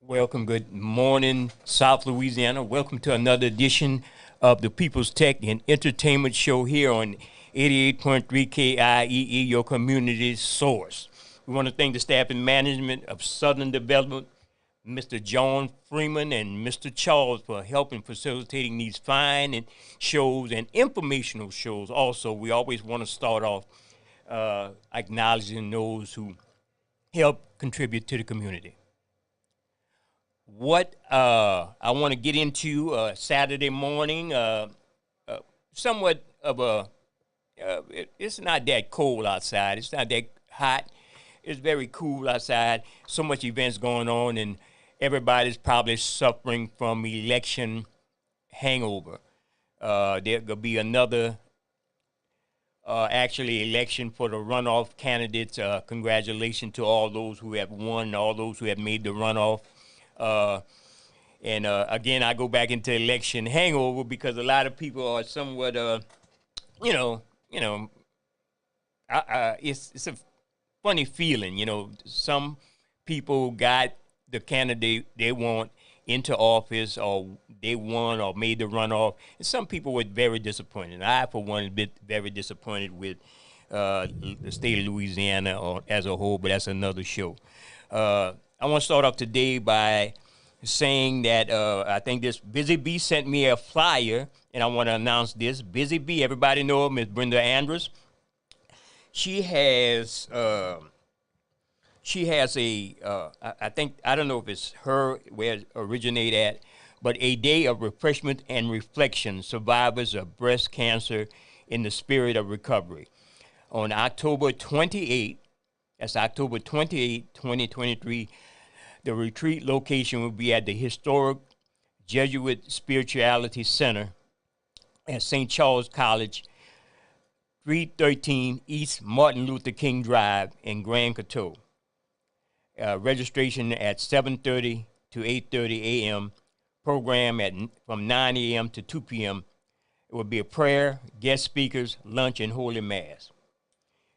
Welcome, good morning, South Louisiana. Welcome to another edition of the People's Tech and Entertainment Show here on 88.3 KIEE, your community source. We want to thank the staff and management of Southern Development, Mr. John Freeman and Mr. Charles, for helping facilitating these fine and shows and informational shows. Also, we always want to start off acknowledging those who help contribute to the community. What I want to get into Saturday morning, somewhat of a, it's not that cold outside. It's not that hot. It's very cool outside. So much events going on, and everybody's probably suffering from election hangover. There could be another, election for the runoff candidates. Congratulations to all those who have won, all those who have made the runoff. Again, I go back into election hangover because a lot of people are somewhat, it's a funny feeling, some people got the candidate they want into office, or they won or made the runoff, and some people were very disappointed. I, for one, been very disappointed with the state of Louisiana as a whole, but that's another show. I want to start off today by saying that I think this Busy Bee sent me a flyer, and I want to announce this. Busy Bee, everybody know Miss Brenda Andrews. She has a, I think, I don't know if it's her where it originated at, but a day of refreshment and reflection, survivors of breast cancer in the spirit of recovery. On October 28th, that's October 28, 2023, the retreat location will be at the historic Jesuit Spirituality Center at St. Charles College, 313 East Martin Luther King Drive in Grand Coteau. Registration at 7:30 to 8:30 a.m. Program from 9 a.m. to 2 p.m. It will be a prayer, guest speakers, lunch, and Holy Mass.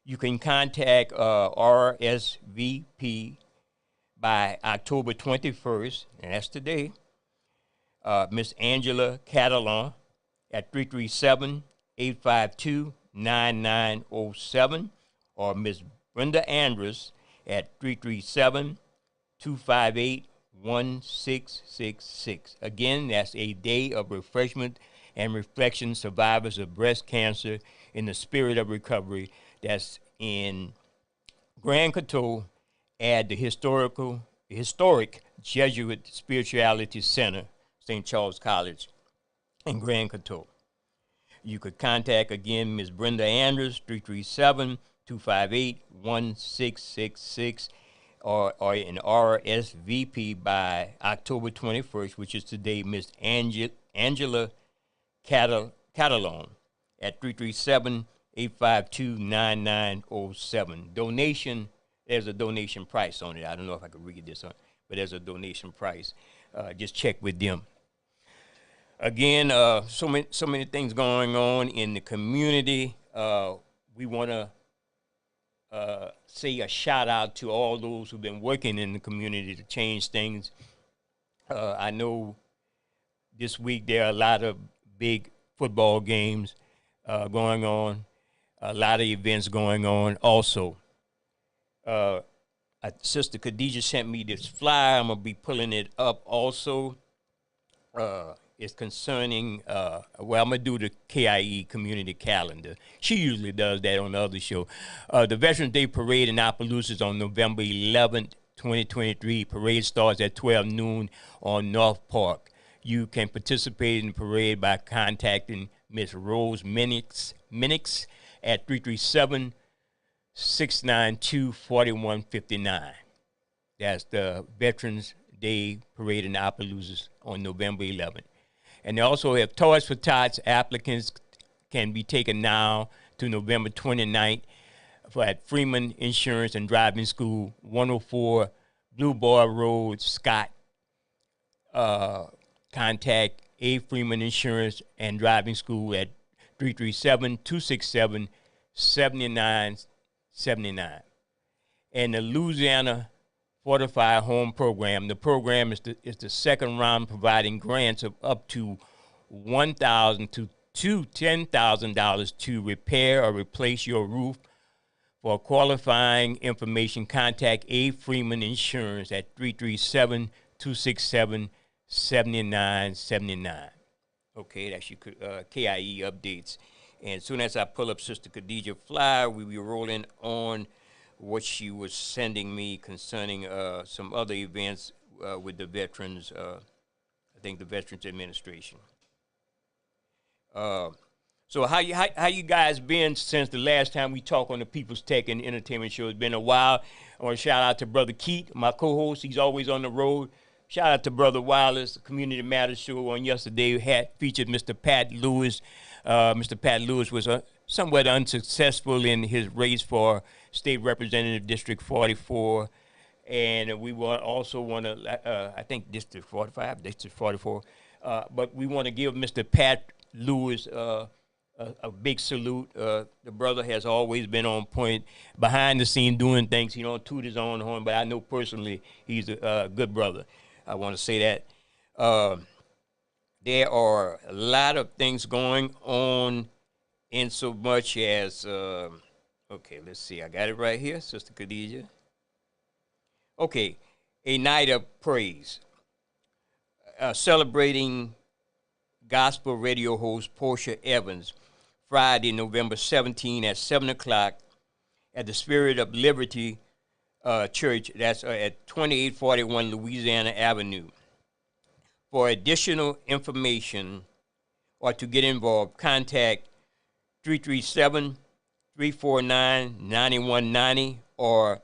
You can contact RSVP by October 21st, and that's today, Miss Angela Catalan at 337-852-9907, or Miss Brenda Andrews at 337-258-1666. Again, that's a day of refreshment and reflection, survivors of breast cancer in the spirit of recovery. That's in Grand Coteau at the historic Jesuit Spirituality Center, St. Charles College in Grand Coteau. You could contact, again, Ms. Brenda Andrews, 337-258-1666, or an RSVP by October 21st, which is today, Ms. Angela Catalan at 337-852-9907. Donation, there's a donation price on it. I don't know if I could read this, but there's a donation price. Just check with them. Again, so many things going on in the community. We want to say a shout out to all those who've been working in the community to change things. I know this week there are a lot of big football games going on, a lot of events going on also. Sister Khadijah sent me this flyer. I'm going to be pulling it up also. It's concerning, I'm going to do the KIE community calendar. She usually does that on the other show. The Veterans Day Parade in Opelousas is on November 11th, 2023. Parade starts at 12 noon on North Park. You can participate in the parade by contacting Miss Rose Minix at 337-692-4159. That's the Veterans Day Parade in Opelousas on November 11th. And they also have Toys for Tots. Applicants can be taken now to November 29th at Freeman Insurance and Driving School, 104 Blue Bar Road, Scott. Contact A. Freeman Insurance and Driving School at 337-267-7979. And the Louisiana Fortified Home Program. The program is the second round, providing grants of up to $1,000 to $10,000 to repair or replace your roof. For qualifying information, contact A. Freeman Insurance at 337-267-7979. Okay, that's your KIE updates. And as soon as I pull up Sister Khadijah Fly, we will be rolling on what she was sending me concerning some other events with the veterans, I think the Veterans Administration. So how you guys been since the last time we talked on the People's Tech and Entertainment Show? It's been a while. I want to shout out to Brother Keith, my co-host. He's always on the road. Shout out to Brother Wireless, Community Matters Show on yesterday had featured Mr. Pat Lewis. Mr. Pat Lewis was somewhat unsuccessful in his race for State Representative District 44. And we also want to, I think District 45, District 44. But we want to give Mr. Pat Lewis a big salute. The brother has always been on point, behind the scene doing things. He don't toot his own horn, but I know personally he's a good brother. I want to say that. There are a lot of things going on in so much as, okay, let's see. I got it right here, Sister Khadijah. Okay, a night of praise. Celebrating gospel radio host Portia Evans, Friday, November 17 at 7 o'clock at the Spirit of Liberty Church. That's at 2841 Louisiana Avenue. For additional information or to get involved, contact 337-349-9190 or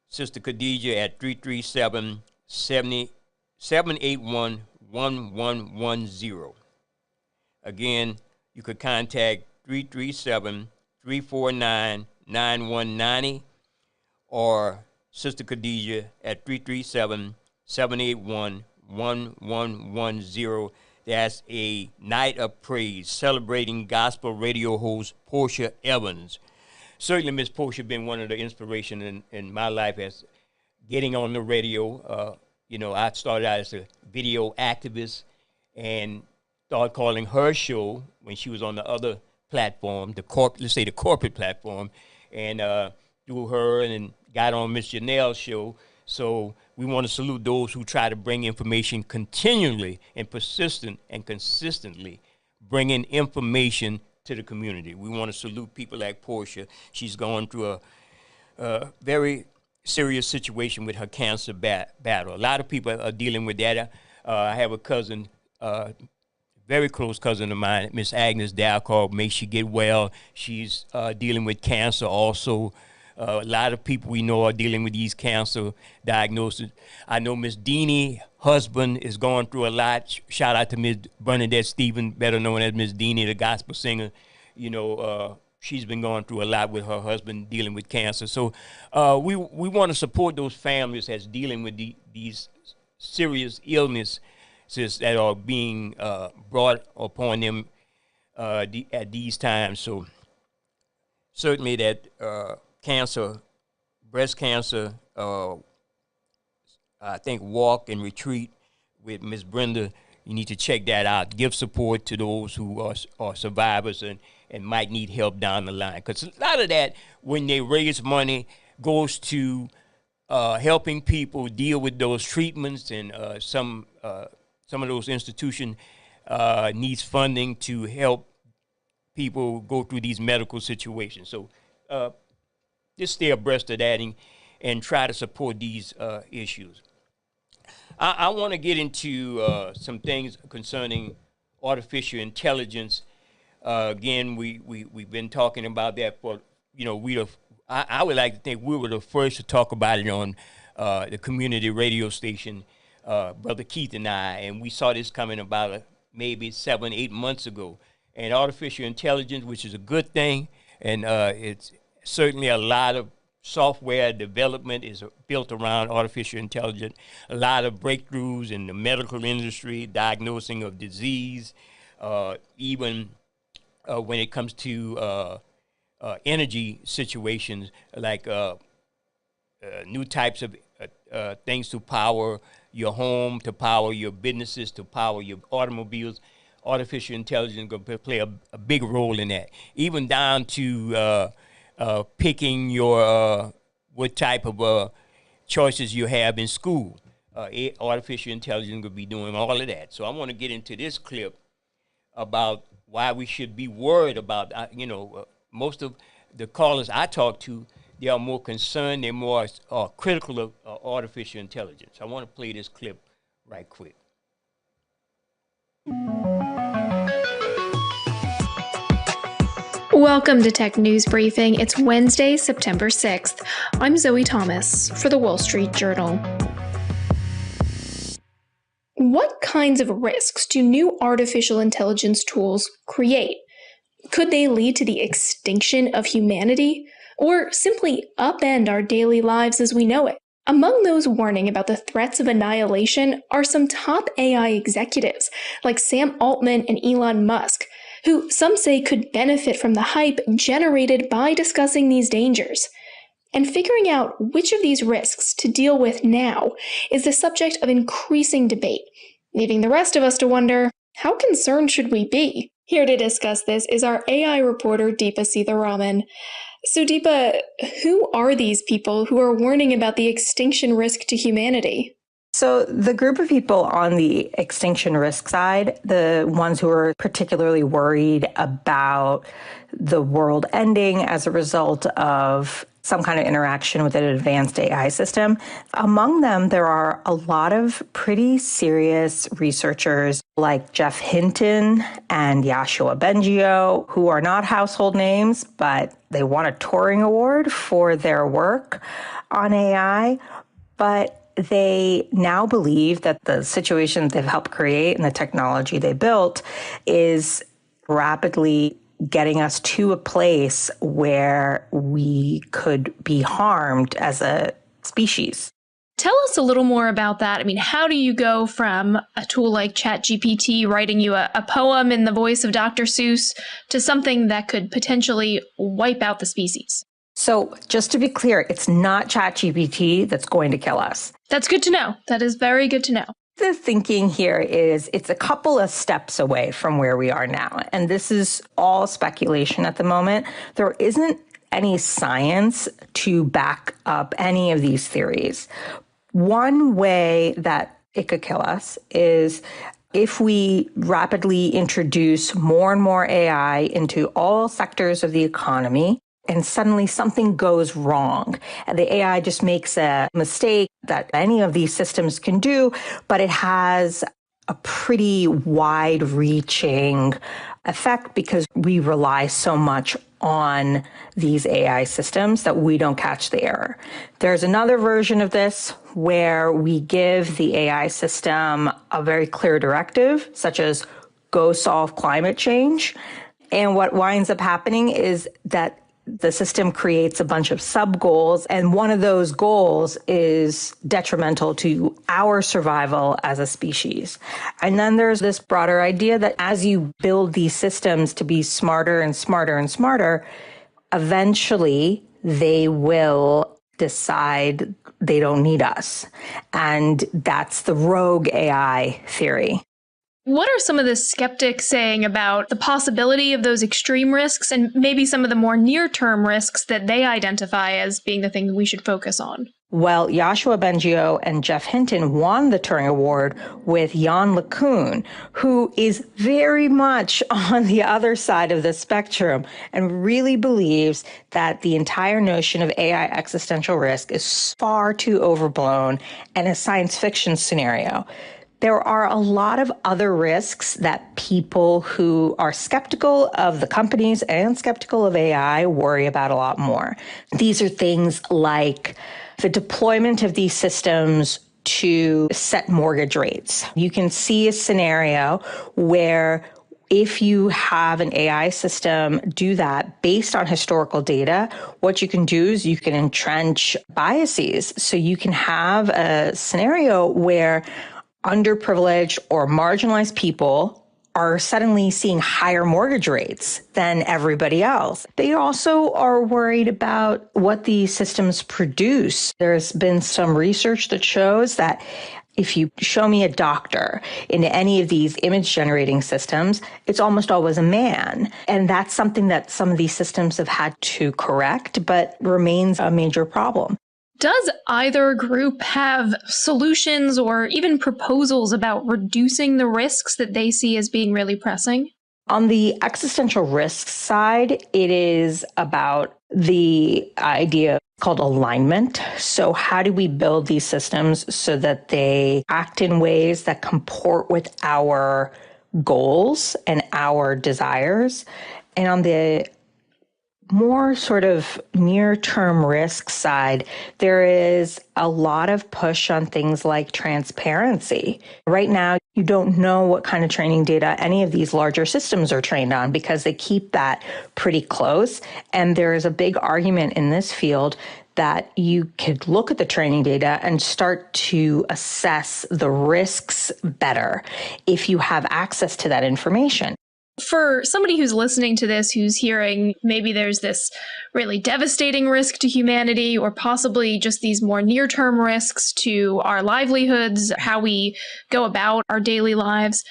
Sister Khadijah at 337-781-1110. Again, you could contact 337-349-9190 or Sister Khadijah at 337-781-1110. That's a night of praise celebrating gospel radio host Portia Evans. Certainly, Miss Portia been one of the inspiration in my life as getting on the radio. I started out as a video activist and started calling her show when she was on the other platform, the corporate platform, and through her and got on Miss Janelle's show. So we want to salute those who try to bring information continually and persistent and consistently bringing information to the community. We want to salute people like Portia. She's going through a very serious situation with her cancer battle. A lot of people are dealing with that. I have a cousin, very close cousin of mine, Miss Agnes Dalcock. May she get well. She's dealing with cancer also. A lot of people we know are dealing with these cancer diagnoses. I know Miss Deanie, husband, is going through a lot. Shout out to Miss Bernadette Stephen, better known as Miss Deanie, the gospel singer. She's been going through a lot with her husband dealing with cancer. So we want to support those families that's dealing with these serious illnesses that are being brought upon them at these times. So certainly that cancer, breast cancer, I think Walk and Retreat with Miss Brenda, you need to check that out. Give support to those who are survivors and might need help down the line. Because a lot of that, when they raise money, goes to helping people deal with those treatments, and some of those institutions needs funding to help people go through these medical situations. So just stay abreast of that and try to support these issues. I want to get into some things concerning artificial intelligence. Again, we've been talking about that for, I would like to think we were the first to talk about it on the community radio station, Brother Keith and I, and we saw this coming about maybe 7, 8 months ago. And artificial intelligence, which is a good thing, and it's certainly a lot of software development is built around artificial intelligence. A lot of breakthroughs in the medical industry, diagnosing of disease, even when it comes to energy situations, like new types of things to power your home, to power your businesses, to power your automobiles. Artificial intelligence is going to play a big role in that, even down to picking your what type of choices you have in school. Artificial intelligence will be doing all of that. So I want to get into this clip about why we should be worried about, most of the callers I talk to, they are more concerned, they're more critical of artificial intelligence. I want to play this clip right quick. Welcome to Tech News Briefing. It's Wednesday, September 6th. I'm Zoe Thomas for the Wall Street Journal. What kinds of risks do new artificial intelligence tools create? Could they lead to the extinction of humanity, or simply upend our daily lives as we know it? Among those warning about the threats of annihilation are some top AI executives like Sam Altman and Elon Musk, who some say could benefit from the hype generated by discussing these dangers. And figuring out which of these risks to deal with now is the subject of increasing debate, leaving the rest of us to wonder, how concerned should we be? Here to discuss this is our AI reporter, Deepa Seetharaman. So Deepa, who are these people who are warning about the extinction risk to humanity? So the group of people on the extinction risk side, the ones who are particularly worried about the world ending as a result of some kind of interaction with an advanced AI system. Among them, there are a lot of pretty serious researchers like Geoff Hinton and Yoshua Bengio, who are not household names, but they won a Turing Award for their work on AI. But they now believe that the situation they've helped create and the technology they built is rapidly getting us to a place where we could be harmed as a species. Tell us a little more about that. I mean, how do you go from a tool like ChatGPT writing you a poem in the voice of Dr. Seuss to something that could potentially wipe out the species? So just to be clear, it's not ChatGPT that's going to kill us. That's good to know. That is very good to know. The thinking here is it's a couple of steps away from where we are now. And this is all speculation at the moment. There isn't any science to back up any of these theories. One way that it could kill us is if we rapidly introduce more and more AI into all sectors of the economy, and suddenly something goes wrong. And the AI just makes a mistake that any of these systems can do, but it has a pretty wide-reaching effect because we rely so much on these AI systems that we don't catch the error. There's another version of this where we give the AI system a very clear directive, such as go solve climate change. And what winds up happening is that the system creates a bunch of sub-goals, and one of those goals is detrimental to our survival as a species. And then there's this broader idea that as you build these systems to be smarter and smarter and smarter, eventually they will decide they don't need us. And that's the rogue AI theory. What are some of the skeptics saying about the possibility of those extreme risks and maybe some of the more near-term risks that they identify as being the thing we should focus on? Well, Yoshua Bengio and Geoff Hinton won the Turing Award with Yann LeCun, who is very much on the other side of the spectrum and really believes that the entire notion of AI existential risk is far too overblown and a science fiction scenario. There are a lot of other risks that people who are skeptical of the companies and skeptical of AI worry about a lot more. These are things like the deployment of these systems to set mortgage rates. You can see a scenario where if you have an AI system do that based on historical data, what you can do is you can entrench biases. So you can have a scenario where underprivileged or marginalized people are suddenly seeing higher mortgage rates than everybody else. They also are worried about what these systems produce. There's been some research that shows that if you show me a doctor in any of these image generating systems, it's almost always a man. And that's something that some of these systems have had to correct, but remains a major problem. Does either group have solutions or even proposals about reducing the risks that they see as being really pressing? On the existential risks side, it is about the idea called alignment. So how do we build these systems so that they act in ways that comport with our goals and our desires? And on the more sort of near-term risk side, there is a lot of push on things like transparency. Right now, you don't know what kind of training data any of these larger systems are trained on because they keep that pretty close. And there is a big argument in this field that you could look at the training data and start to assess the risks better if you have access to that information. For somebody who's listening to this, who's hearing maybe there's this really devastating risk to humanity, or possibly just these more near-term risks to our livelihoods, how we go about our daily lives,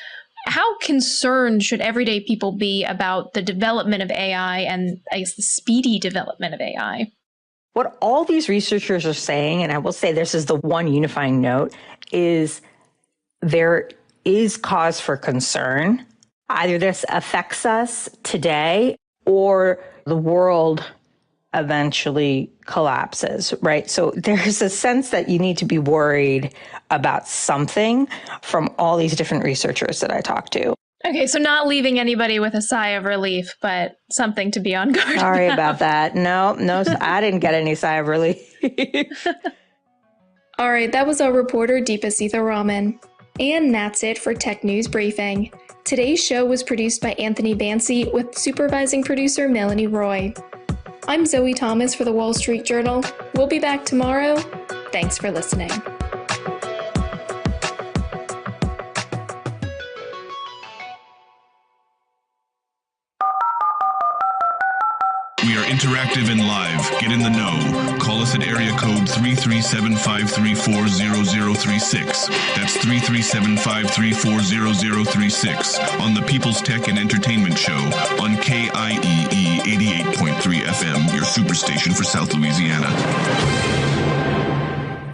how concerned should everyday people be about the development of AI and, I guess, the speedy development of AI? What all these researchers are saying, and I will say this is the one unifying note, is there is cause for concern. Either this affects us today or the world eventually collapses, right? So there's a sense that you need to be worried about something from all these different researchers that I talked to. Okay, so not leaving anybody with a sigh of relief, but something to be on guard Sorry about that. No, I didn't get any sigh of relief. All right, that was our reporter Deepa Seetharaman. And that's it for Tech News Briefing. Today's show was produced by Anthony Bancy with supervising producer Melanie Roy. I'm Zoe Thomas for the Wall Street Journal. We'll be back tomorrow. Thanks for listening. We are interactive and live. Get in the know. Call us at area code 337-534-0036. That's 337-534-0036 on the People's Tech and Entertainment Show on KIEE 88.3 FM, your superstation for South Louisiana.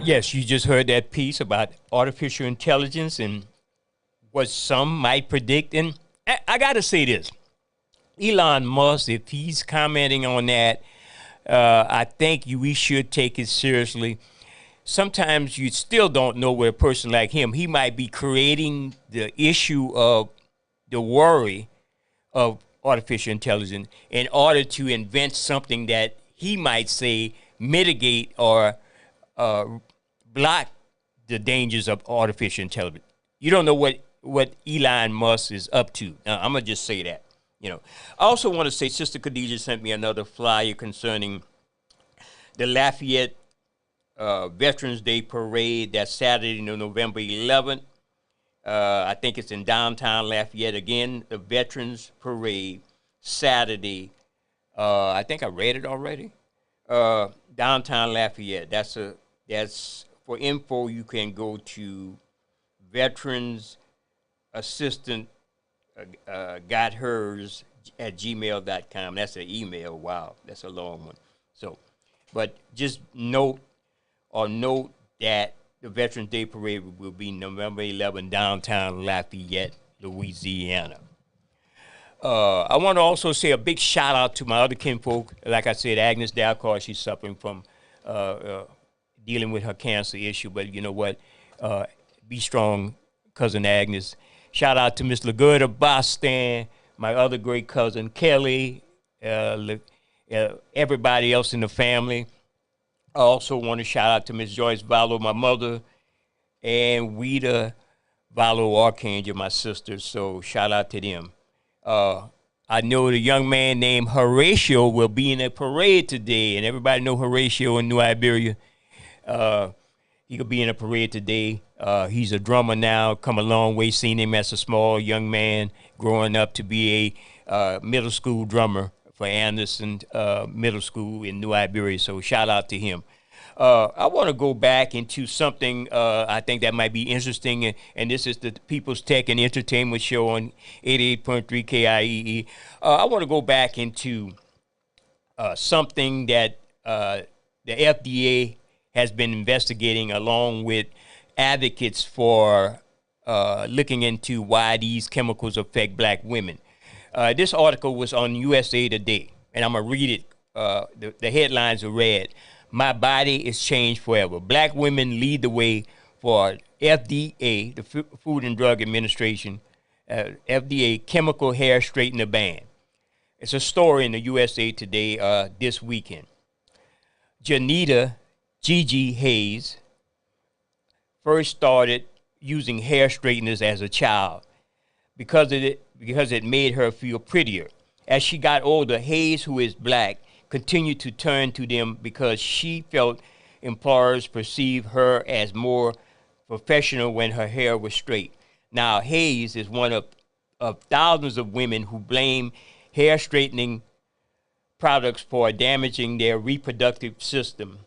Yes, you just heard that piece about artificial intelligence and what some might predict. And I got to say this. Elon Musk, if he's commenting on that, I think we should take it seriously. Sometimes you still don't know where a person like him, he might be creating the issue of the worry of artificial intelligence in order to invent something that he might say mitigate or block the dangers of artificial intelligence. You don't know what Elon Musk is up to. I'm going to just say that. You know, I also want to say Sister Khadijah sent me another flyer concerning the Lafayette Veterans Day Parade. That's Saturday, November 11th. I think it's in downtown Lafayette. Again, the Veterans Parade, Saturday. I think I read it already. Downtown Lafayette. That's for info. You can go to Veterans Assistant. Got hers at gmail.com. That's an email. Wow, that's a long one. So, but just note that the Veterans Day Parade will be November 11, downtown Lafayette, Louisiana. I want to also say a big shout out to my other kinfolk. Like I said, Agnes Dalcar, she's suffering from dealing with her cancer issue. But you know what? Be strong. cousin Agnes. Shout out to Miss LaGuerta Boston, my other great cousin Kelly, everybody else in the family. I also want to shout out to Miss Joyce Vallow, my mother, and Weta Vallow Archangel, my sister. So shout out to them. I know the young man named Horatio will be in a parade today, and everybody know Horatio in New Iberia. He could be in a parade today. He's a drummer now, come a long way, seen him as a small young man growing up to be a middle school drummer for Anderson Middle School in New Iberia. So shout out to him. I want to go back into something I think that might be interesting, and this is the People's Tech and Entertainment Show on 88.3 KIEE. I want to go back into something that the FDA has been investigating along with advocates for looking into why these chemicals affect black women. This article was on USA Today, and I'm going to read it. The headlines are read. My body is changed forever. Black women lead the way for FDA, the Food and Drug Administration, FDA chemical hair straightener ban. It's a story in the USA Today this weekend. Janita Gigi Hayes first started using hair straighteners as a child because it made her feel prettier. As she got older, Hayes, who is black, continued to turn to them because she felt employers perceived her as more professional when her hair was straight. Now, Hayes is one of thousands of women who blame hair straightening products for damaging their reproductive system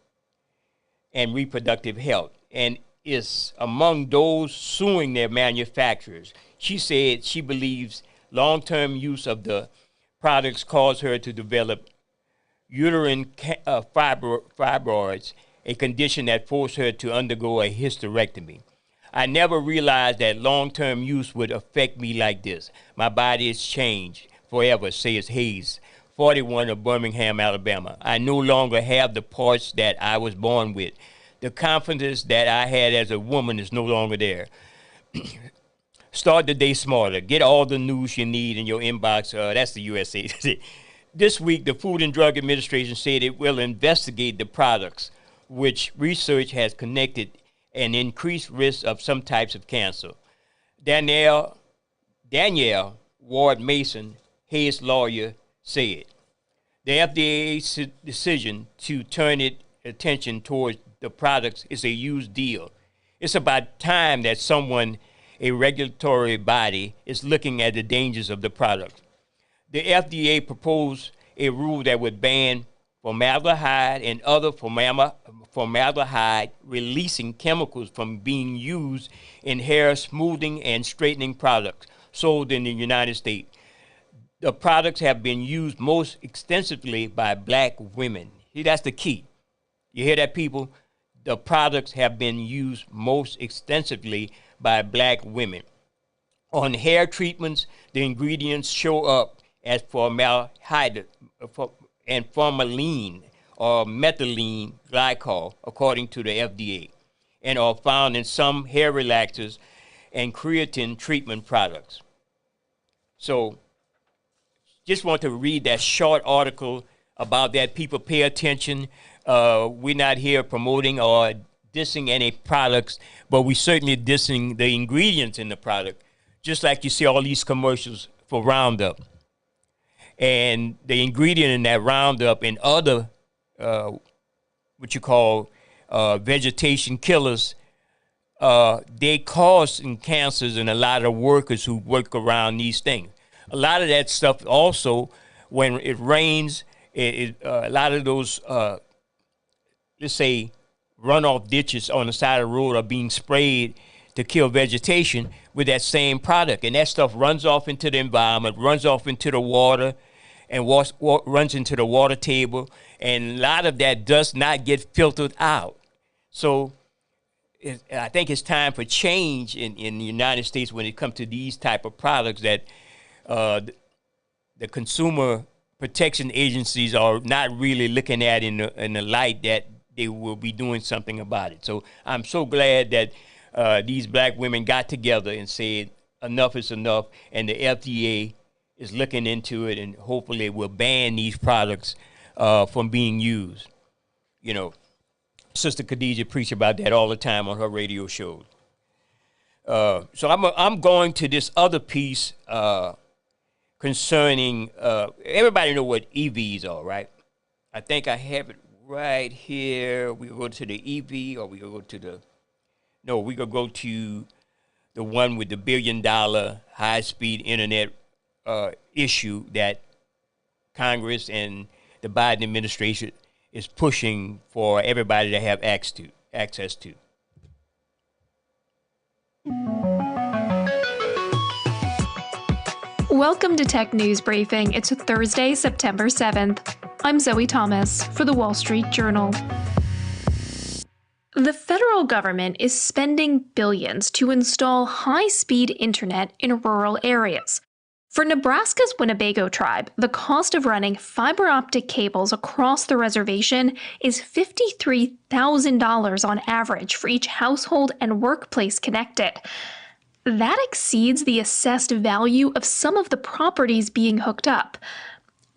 and reproductive health, and is among those suing their manufacturers. She said she believes long-term use of the products caused her to develop uterine fibroids, a condition that forced her to undergo a hysterectomy. I never realized that long-term use would affect me like this. My body has changed forever, says Hayes, 41 of Birmingham, Alabama. I no longer have the parts that I was born with. The confidence that I had as a woman is no longer there. Start the day smarter. Get all the news you need in your inbox. That's the USA. This week, the Food and Drug Administration said it will investigate the products, which research has connected an increased risk of some types of cancer. Danielle Ward Mason, Hayes' lawyer, said the FDA's decision to turn its attention towards the products is a huge deal. It's about time that someone, a regulatory body, is looking at the dangers of the product. The FDA proposed a rule that would ban formaldehyde and other formaldehyde releasing chemicals from being used in hair smoothing and straightening products sold in the United States. The products have been used most extensively by black women. See, that's the key. You hear that, people? The products have been used most extensively by black women. On hair treatments, the ingredients show up as formaldehyde and formalin or methylene glycol, according to the FDA, and are found in some hair relaxers and keratin treatment products. So, just want to read that short article about that. People pay attention. We're not here promoting or dissing any products, but we certainly dissing the ingredients in the product, just like you see all these commercials for Roundup. And the ingredient in that Roundup and other, what you call vegetation killers, they cause cancers in a lot of workers who work around these things. A lot of that stuff also, when it rains, a lot of those, let's say, runoff ditches on the side of the road are being sprayed to kill vegetation with that same product. And that stuff runs off into the environment, runs off into the water, and runs into the water table. And a lot of that does not get filtered out. So I think it's time for change in the United States when it comes to these type of products that the consumer protection agencies are not really looking at in the light that they will be doing something about it. So I'm so glad that these black women got together and said enough is enough, and the FDA is looking into it, and hopefully will ban these products from being used. You know, Sister Khadija preach about that all the time on her radio shows. So I'm going to this other piece concerning everybody know what EVs are, right? I think I have it right here. We go to the EV, or we go to the we gonna go to the one with the $1 billion high-speed internet issue that Congress and the Biden administration is pushing for everybody to have access to. Welcome to Tech News Briefing. It's Thursday, September 7th. I'm Zoe Thomas for the Wall Street Journal. The federal government is spending billions to install high-speed internet in rural areas. For Nebraska's Winnebago tribe, the cost of running fiber optic cables across the reservation is $53,000 on average for each household and workplace connected. That exceeds the assessed value of some of the properties being hooked up.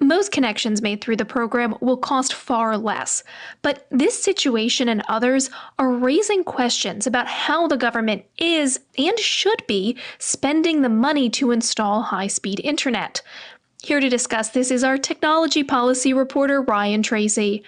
Most connections made through the program will cost far less, but this situation and others are raising questions about how the government is and should be spending the money to install high-speed internet. Here to discuss this is our technology policy reporter, Ryan Tracy.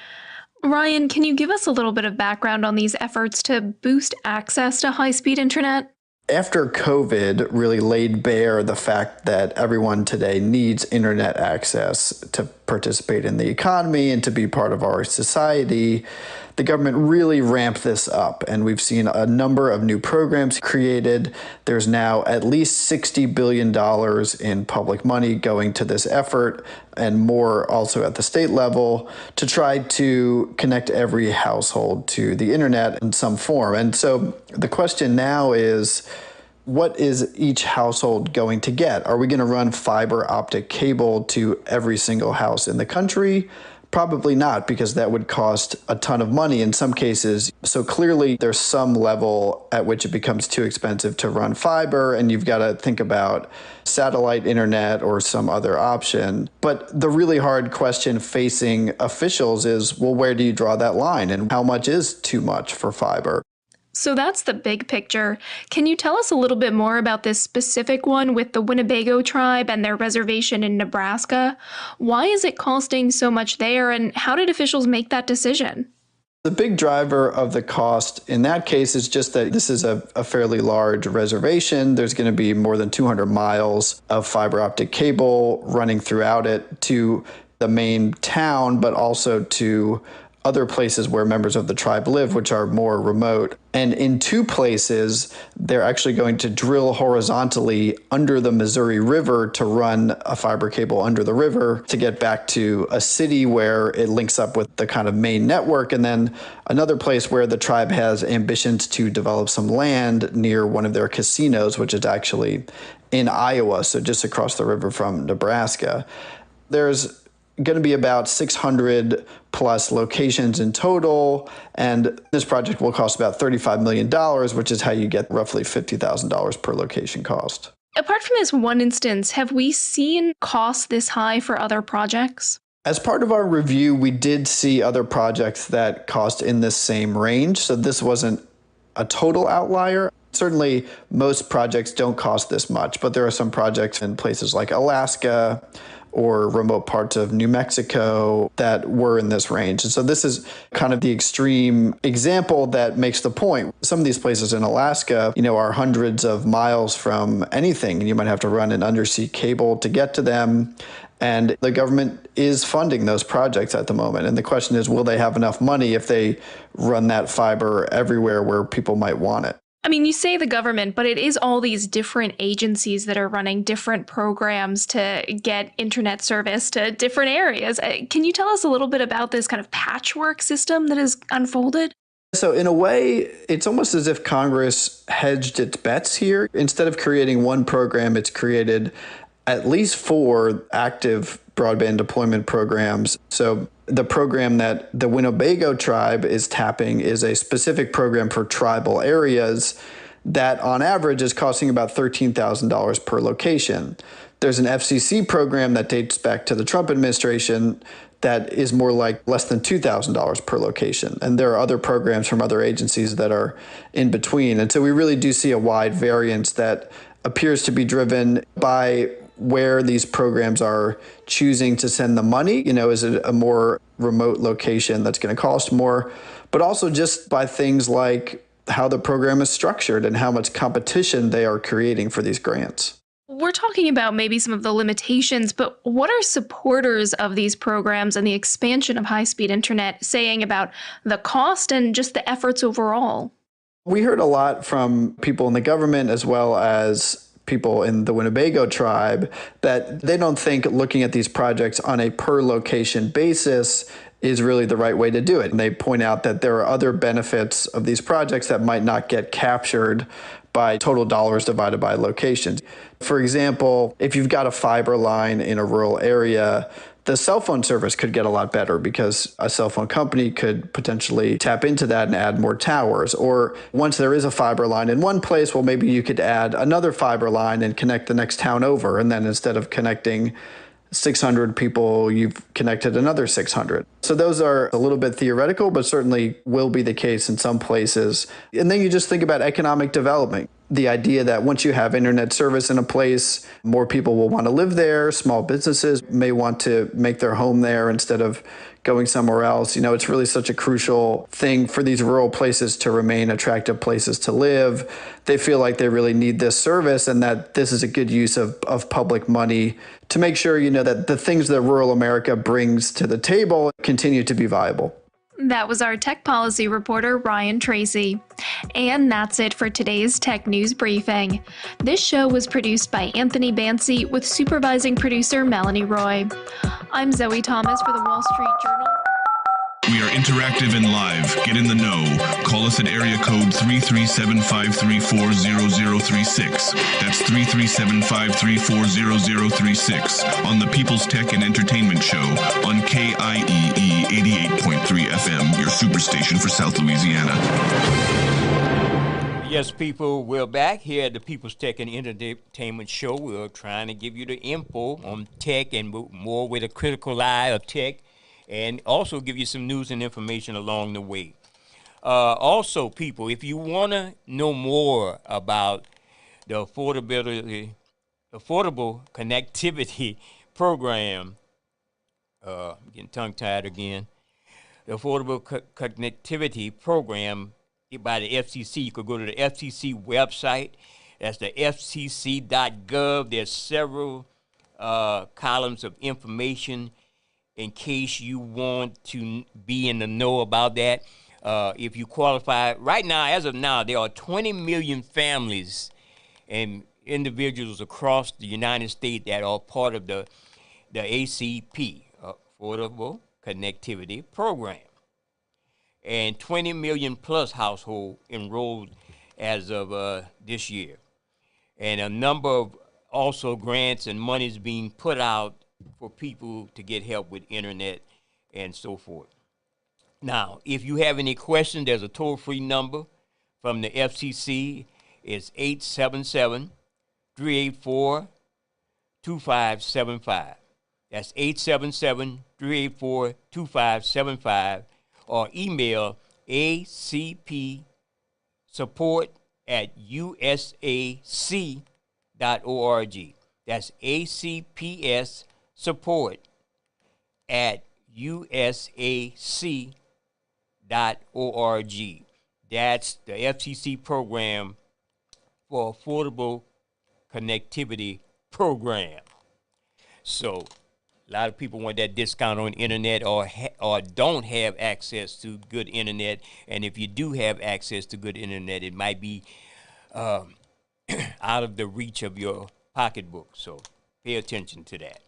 Ryan, can you give us a little bit of background on these efforts to boost access to high-speed internet? After COVID really laid bare the fact that everyone today needs internet access to participate in the economy and to be part of our society, the government really ramped this up, and we've seen a number of new programs created. There's now at least $60 billion in public money going to this effort, and more also at the state level, to try to connect every household to the internet in some form. And so the question now is, what is each household going to get? Are we going to run fiber optic cable to every single house in the country? Probably not, because that would cost a ton of money in some cases. So clearly there's some level at which it becomes too expensive to run fiber, and you've got to think about satellite internet or some other option. But the really hard question facing officials is, well, where do you draw that line, and how much is too much for fiber? So that's the big picture. Can you tell us a little bit more about this specific one with the Winnebago tribe and their reservation in Nebraska? Why is it costing so much there, and how did officials make that decision? The big driver of the cost in that case is just that this is a fairly large reservation. There's going to be more than 200 miles of fiber optic cable running throughout it to the main town, but also to other places where members of the tribe live, which are more remote. And in two places, they're actually going to drill horizontally under the Missouri River to run a fiber cable under the river to get back to a city where it links up with the kind of main network. And then another place where the tribe has ambitions to develop some land near one of their casinos, which is actually in Iowa, so just across the river from Nebraska. There's going to be about 600 plus locations in total, and this project will cost about $35 million, which is how you get roughly $50,000 per location cost. Apart from this one instance, have we seen costs this high for other projects? As part of our review, we did see other projects that cost in this same range, so this wasn't a total outlier. Certainly, most projects don't cost this much, but there are some projects in places like Alaska or remote parts of New Mexico that were in this range. And so this is kind of the extreme example that makes the point. Some of these places in Alaska, are hundreds of miles from anything, and you might have to run an undersea cable to get to them. And the government is funding those projects at the moment. And the question is, will they have enough money if they run that fiber everywhere where people might want it? I mean, you say the government, but it is all these different agencies that are running different programs to get internet service to different areas. Can you tell us a little bit about this kind of patchwork system that has unfolded? So in a way, it's almost as if Congress hedged its bets here. Instead of creating one program, it's created at least 4 active broadband deployment programs. So the program that the Winnebago tribe is tapping is a specific program for tribal areas that on average is costing about $13,000 per location. There's an FCC program that dates back to the Trump administration that is more like less than $2,000 per location. And there are other programs from other agencies that are in between. And so we really do see a wide variance that appears to be driven by where these programs are choosing to send the money. Is it a more remote location that's going to cost more? But also just by things like how the program is structured and how much competition they are creating for these grants. We're talking about maybe some of the limitations, but what are supporters of these programs and the expansion of high-speed internet saying about the cost and just the efforts overall? We heard a lot from people in the government as well as people in the Winnebago tribe that they don't think looking at these projects on a per location basis is really the right way to do it. And they point out that there are other benefits of these projects that might not get captured by total dollars divided by locations. For example, if you've got a fiber line in a rural area, the cell phone service could get a lot better because a cell phone company could potentially tap into that and add more towers. Or once there is a fiber line in one place, well, maybe you could add another fiber line and connect the next town over. And then instead of connecting 600 people, you've connected another 600. So those are a little bit theoretical, but certainly will be the case in some places. And then you just think about economic development. The idea that once you have internet service in a place, more people will want to live there. Small businesses may want to make their home there instead of going somewhere else. It's really such a crucial thing for these rural places to remain attractive places to live. They feel like they really need this service and that this is a good use of public money to make sure, that the things that rural America brings to the table continue to be viable. That was our tech policy reporter, Ryan Tracy. And that's it for today's Tech News Briefing. This show was produced by Anthony Bancy with supervising producer Melanie Roy. I'm Zoe Thomas for the Wall Street Journal. We are interactive and live. Get in the know. Call us at area code 337-534-0036. That's 337-534-0036 on the People's Tech and Entertainment Show on KIEE 88.3 FM, your superstation for South Louisiana. Yes, people, we're back here at the People's Tech and Entertainment Show. We're trying to give you the info on tech and more with a critical eye of tech, and also give you some news and information along the way. Also, people, if you want to know more about the Affordable Connectivity Program, I'm getting tongue-tied again, the Affordable Connectivity Program by the FCC, you could go to the FCC website. That's the fcc.gov. There's several columns of information in case you want to be in the know about that. If you qualify, right now, as of now, there are 20 million families and individuals across the United States that are part of the ACP, Affordable Connectivity Program. And 20 million plus households enrolled as of this year. And a number of also grants and monies being put out for people to get help with internet and so forth. Now, if you have any questions, there's a toll-free number from the FCC. It's 877-384-2575. That's 877-384-2575. Or email acpsupport@usac.org. That's acpsupport@usac.org. That's the FCC program for Affordable Connectivity Program. So a lot of people want that discount on internet or don't have access to good internet. And if you do have access to good internet, it might be out of the reach of your pocketbook. So pay attention to that.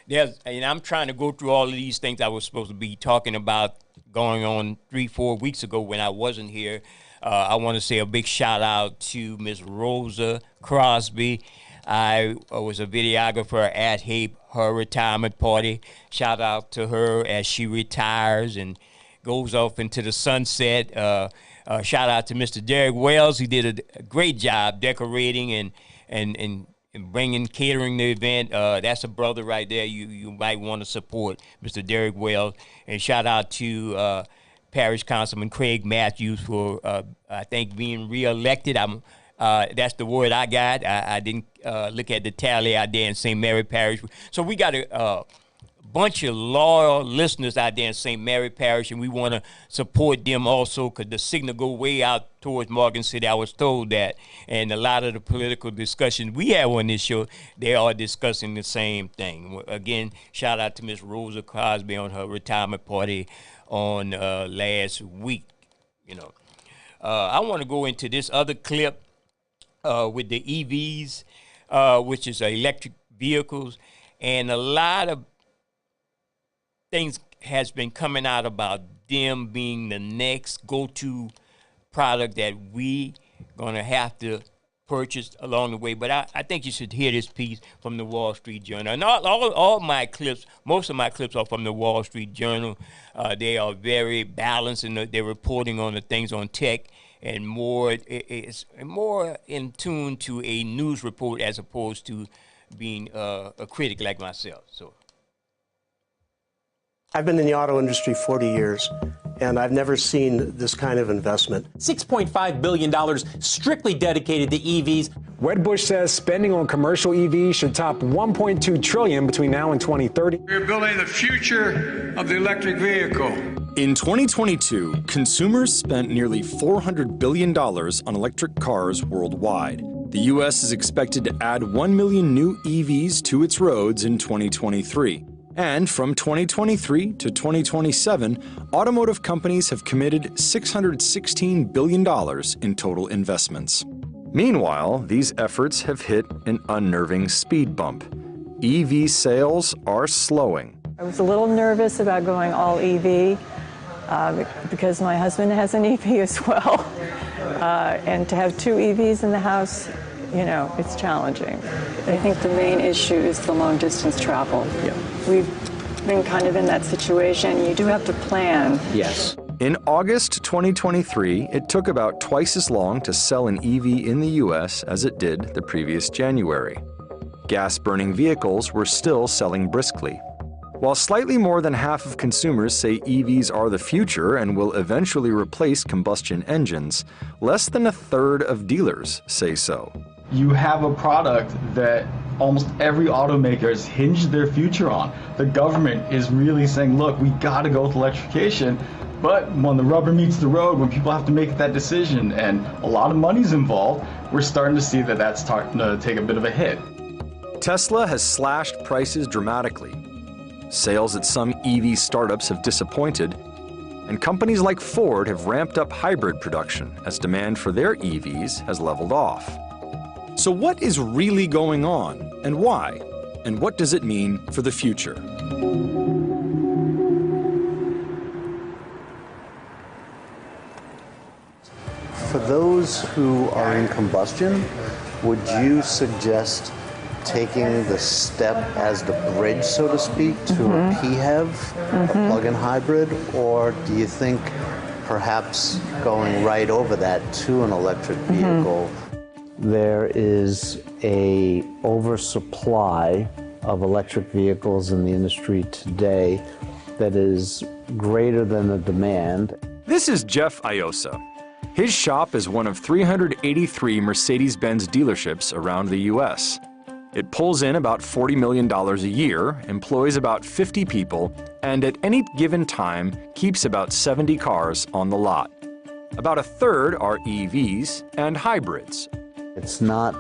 And I'm trying to go through all of these things I was supposed to be talking about going on 3-4 weeks ago when I wasn't here. I want to say a big shout out to Miss Rosa Crosby. I was a videographer at her retirement party. Shout out to her as she retires and goes off into the sunset. Shout out to Mr. Derek Wells. He did a great job decorating and catering the event. That's a brother right there. You might want to support Mr. Derek Wells. And shout out to Parish Councilman Craig Matthews for, I think, being reelected. That's the word I got. I didn't look at the tally out there in St. Mary Parish. So we got a bunch of loyal listeners out there in St. Mary Parish, and we want to support them also because the signal go way out towards Morgan City. I was told that. And a lot of the political discussions we have on this show, they are discussing the same thing. Again, shout out to Miss Rosa Cosby on her retirement party on last week. I want to go into this other clip with the EVs, which is electric vehicles, and a lot of things has been coming out about them being the next go-to product that we gonna have to purchase along the way. But I think you should hear this piece from the Wall Street Journal. And all my clips, most of my clips are from the Wall Street Journal. They are very balanced, and they're reporting on the things on tech and it's more in tune to a news report as opposed to being a critic like myself. So I've been in the auto industry 40 years, and I've never seen this kind of investment. $6.5 billion strictly dedicated to EVs. Wedbush says spending on commercial EVs should top $1.2 trillion between now and 2030. We're building the future of the electric vehicle. In 2022, consumers spent nearly $400 billion on electric cars worldwide. The U.S. is expected to add 1 million new EVs to its roads in 2023. And from 2023 to 2027, automotive companies have committed $616 billion in total investments. Meanwhile, these efforts have hit an unnerving speed bump. EV sales are slowing. I was a little nervous about going all EV because my husband has an EV as well. And to have two EVs in the house, it's challenging. I think the main issue is the long distance travel. Yeah. We've been kind of in that situation. You do have to plan. Yes. In August 2023, it took about twice as long to sell an EV in the U.S. as it did the previous January. Gas-burning vehicles were still selling briskly. While slightly more than half of consumers say EVs are the future and will eventually replace combustion engines, less than a third of dealers say so. You have a product that almost every automaker has hinged their future on. The government is really saying, look, we got to go with electrification, but when the rubber meets the road, when people have to make that decision and a lot of money's involved, we're starting to see that that's starting to take a bit of a hit. Tesla has slashed prices dramatically. Sales at some EV startups have disappointed, and companies like Ford have ramped up hybrid production as demand for their EVs has leveled off. So what is really going on, and why? And what does it mean for the future? For those who are in combustion, would you suggest taking the step as the bridge, so to speak, to a PHEV, a plug-in hybrid, or do you think perhaps going right over that to an electric vehicle? There is a oversupply of electric vehicles in the industry today that is greater than the demand. This is Jeff Iosa. His shop is one of 383 Mercedes-Benz dealerships around the U.S. It pulls in about $40 million a year, employs about 50 people, and at any given time keeps about 70 cars on the lot. About a third are EVs and hybrids. It's not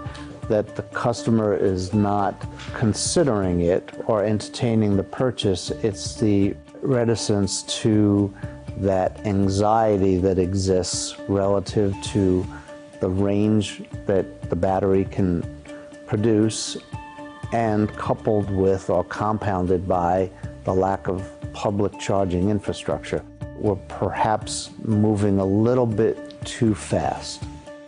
that the customer is not considering it or entertaining the purchase, it's the reticence to that anxiety that exists relative to the range that the battery can produce, and coupled with or compounded by the lack of public charging infrastructure. We're perhaps moving a little bit too fast.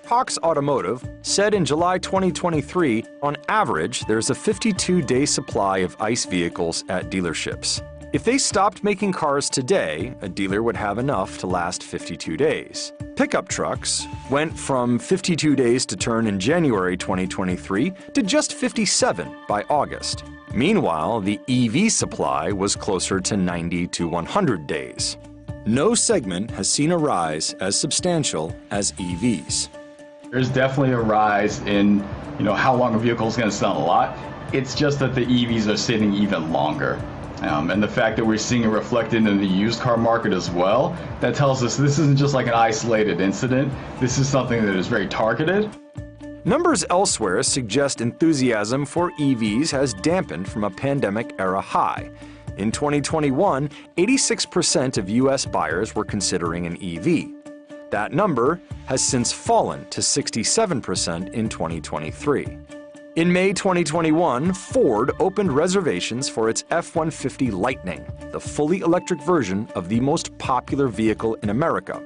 Cox Automotive said in July 2023, on average, there's a 52-day supply of ICE vehicles at dealerships. If they stopped making cars today, a dealer would have enough to last 52 days. Pickup trucks went from 52 days to turn in January 2023 to just 57 by August. Meanwhile, the EV supply was closer to 90 to 100 days. No segment has seen a rise as substantial as EVs. There's definitely a rise in, how long a vehicle is going to sell a lot. It's just that the EVs are sitting even longer. And the fact that we're seeing it reflected in the used car market as well, that tells us this isn't just like an isolated incident. This is something that is very targeted. Numbers elsewhere suggest enthusiasm for EVs has dampened from a pandemic-era high. In 2021, 86% of U.S. buyers were considering an EV. That number has since fallen to 67% in 2023. In May 2021, Ford opened reservations for its F-150 Lightning, the fully electric version of the most popular vehicle in America.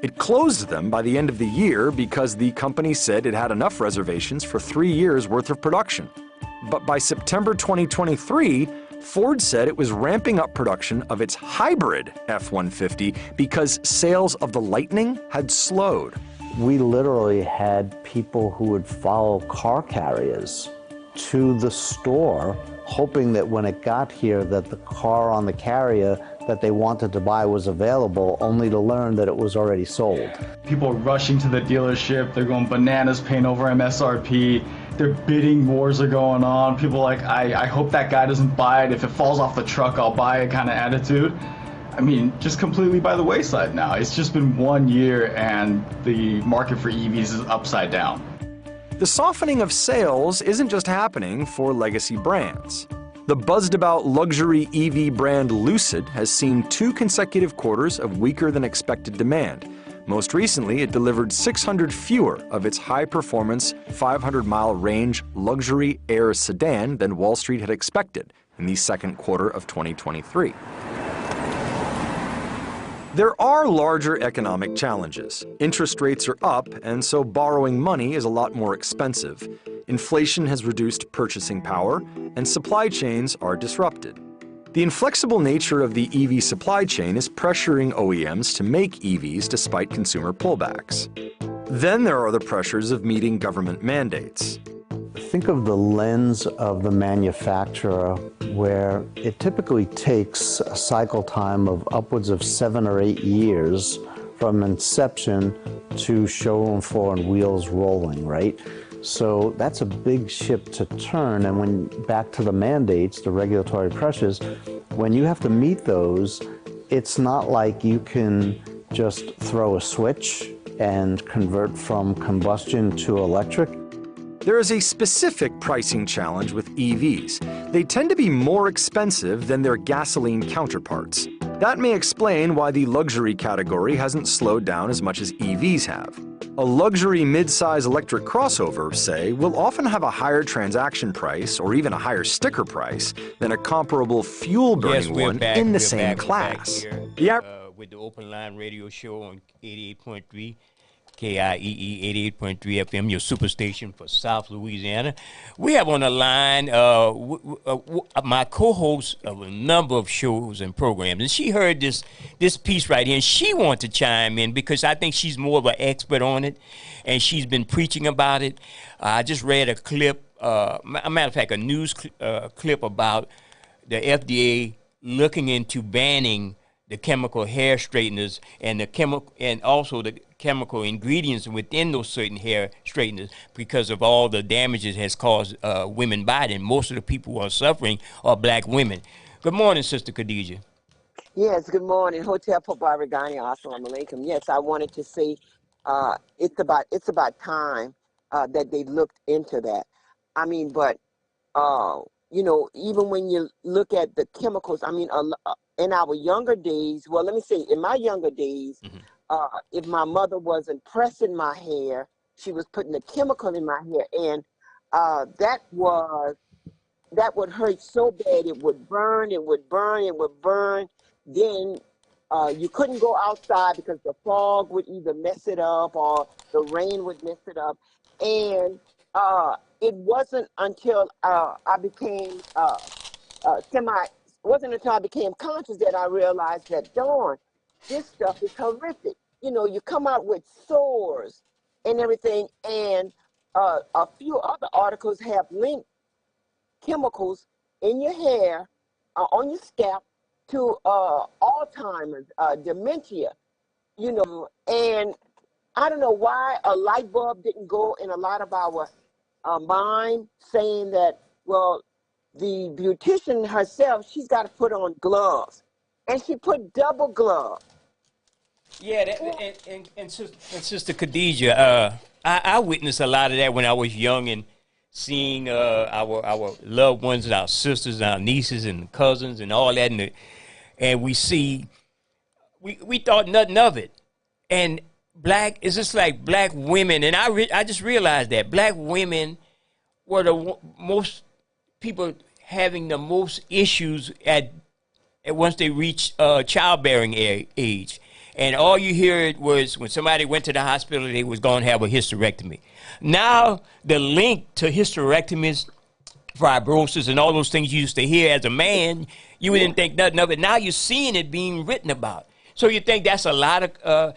It closed them by the end of the year because the company said it had enough reservations for 3 years' worth of production. But by September 2023, Ford said it was ramping up production of its hybrid F-150 because sales of the Lightning had slowed. We literally had people who would follow car carriers to the store, hoping that when it got here that the car on the carrier that they wanted to buy was available, only to learn that it was already sold. People are rushing to the dealership, they're going bananas paying over MSRP, their bidding wars are going on. People are like, I hope that guy doesn't buy it. If it falls off the truck, I'll buy it kind of attitude. I mean, just completely by the wayside now. It's just been 1 year and the market for EVs is upside down. The softening of sales isn't just happening for legacy brands. The buzzed-about luxury EV brand Lucid has seen 2 consecutive quarters of weaker than expected demand. Most recently, it delivered 600 fewer of its high-performance, 500-mile range luxury Air sedan than Wall Street had expected in the second quarter of 2023. There are larger economic challenges. Interest rates are up, and so borrowing money is a lot more expensive. Inflation has reduced purchasing power, and supply chains are disrupted. The inflexible nature of the EV supply chain is pressuring OEMs to make EVs despite consumer pullbacks. Then there are the pressures of meeting government mandates. Think of the lens of the manufacturer, where it typically takes a cycle time of upwards of 7 or 8 years from inception to showroom floor and wheels rolling, right? So that's a big ship to turn. And when back to the mandates, the regulatory pressures, when you have to meet those, it's not like you can just throw a switch and convert from combustion to electric. There is a specific pricing challenge with EVs. They tend to be more expensive than their gasoline counterparts. That may explain why the luxury category hasn't slowed down as much as EVs have. A luxury mid-size electric crossover, say, will often have a higher transaction price or even a higher sticker price than a comparable fuel-burning one in the same class. With the Open Line Radio Show on 88.3. KIEE 88.3 FM, your superstation for South Louisiana. We have on the line my co-host of a number of shows and programs, and she heard this piece right here, and she wanted to chime in because I think she's more of an expert on it, and she's been preaching about it. I just read a clip, a matter of fact, a news clip about the FDA looking into banning the chemical hair straighteners and also the chemical ingredients within those certain hair straighteners because of all the damage it has caused women by it. And most of the people who are suffering are black women. Good morning, Sister Khadija. Yes, good morning. Hotel Pobarigani, Assalamu alaikum. Yes, I wanted to say it's about time that they looked into that. I mean, but even when you look at the chemicals, I mean, in our younger days, well, let me say, in my younger days, if my mother wasn't pressing my hair, she was putting a chemical in my hair, and that would hurt so bad. It would burn, it would burn, it would burn. Then you couldn't go outside because the fog would either mess it up or the rain would mess it up. And it wasn't until I became wasn't until I became conscious that I realized that, darn, this stuff is horrific. You know, you come out with sores and everything, and a few other articles have linked chemicals in your hair, on your scalp, to Alzheimer's, dementia, you know, and I don't know why a light bulb didn't go in a lot of our mind, saying that, well, the beautician herself, she's got to put on gloves, and she put double gloves. Yeah, and Sister Khadija, I witnessed a lot of that when I was young, and seeing our loved ones, our sisters, our nieces, and cousins, and all that, and we see, we thought nothing of it, and it's just like black women, and I just realized that black women were the most people having the most issues at once they reach childbearing age. And all you heard was when somebody went to the hospital, they was going to have a hysterectomy. Now, the link to hysterectomies, fibrosis, and all those things you used to hear as a man, you didn't think nothing of it. Now you're seeing it being written about. So you think that's a lot of,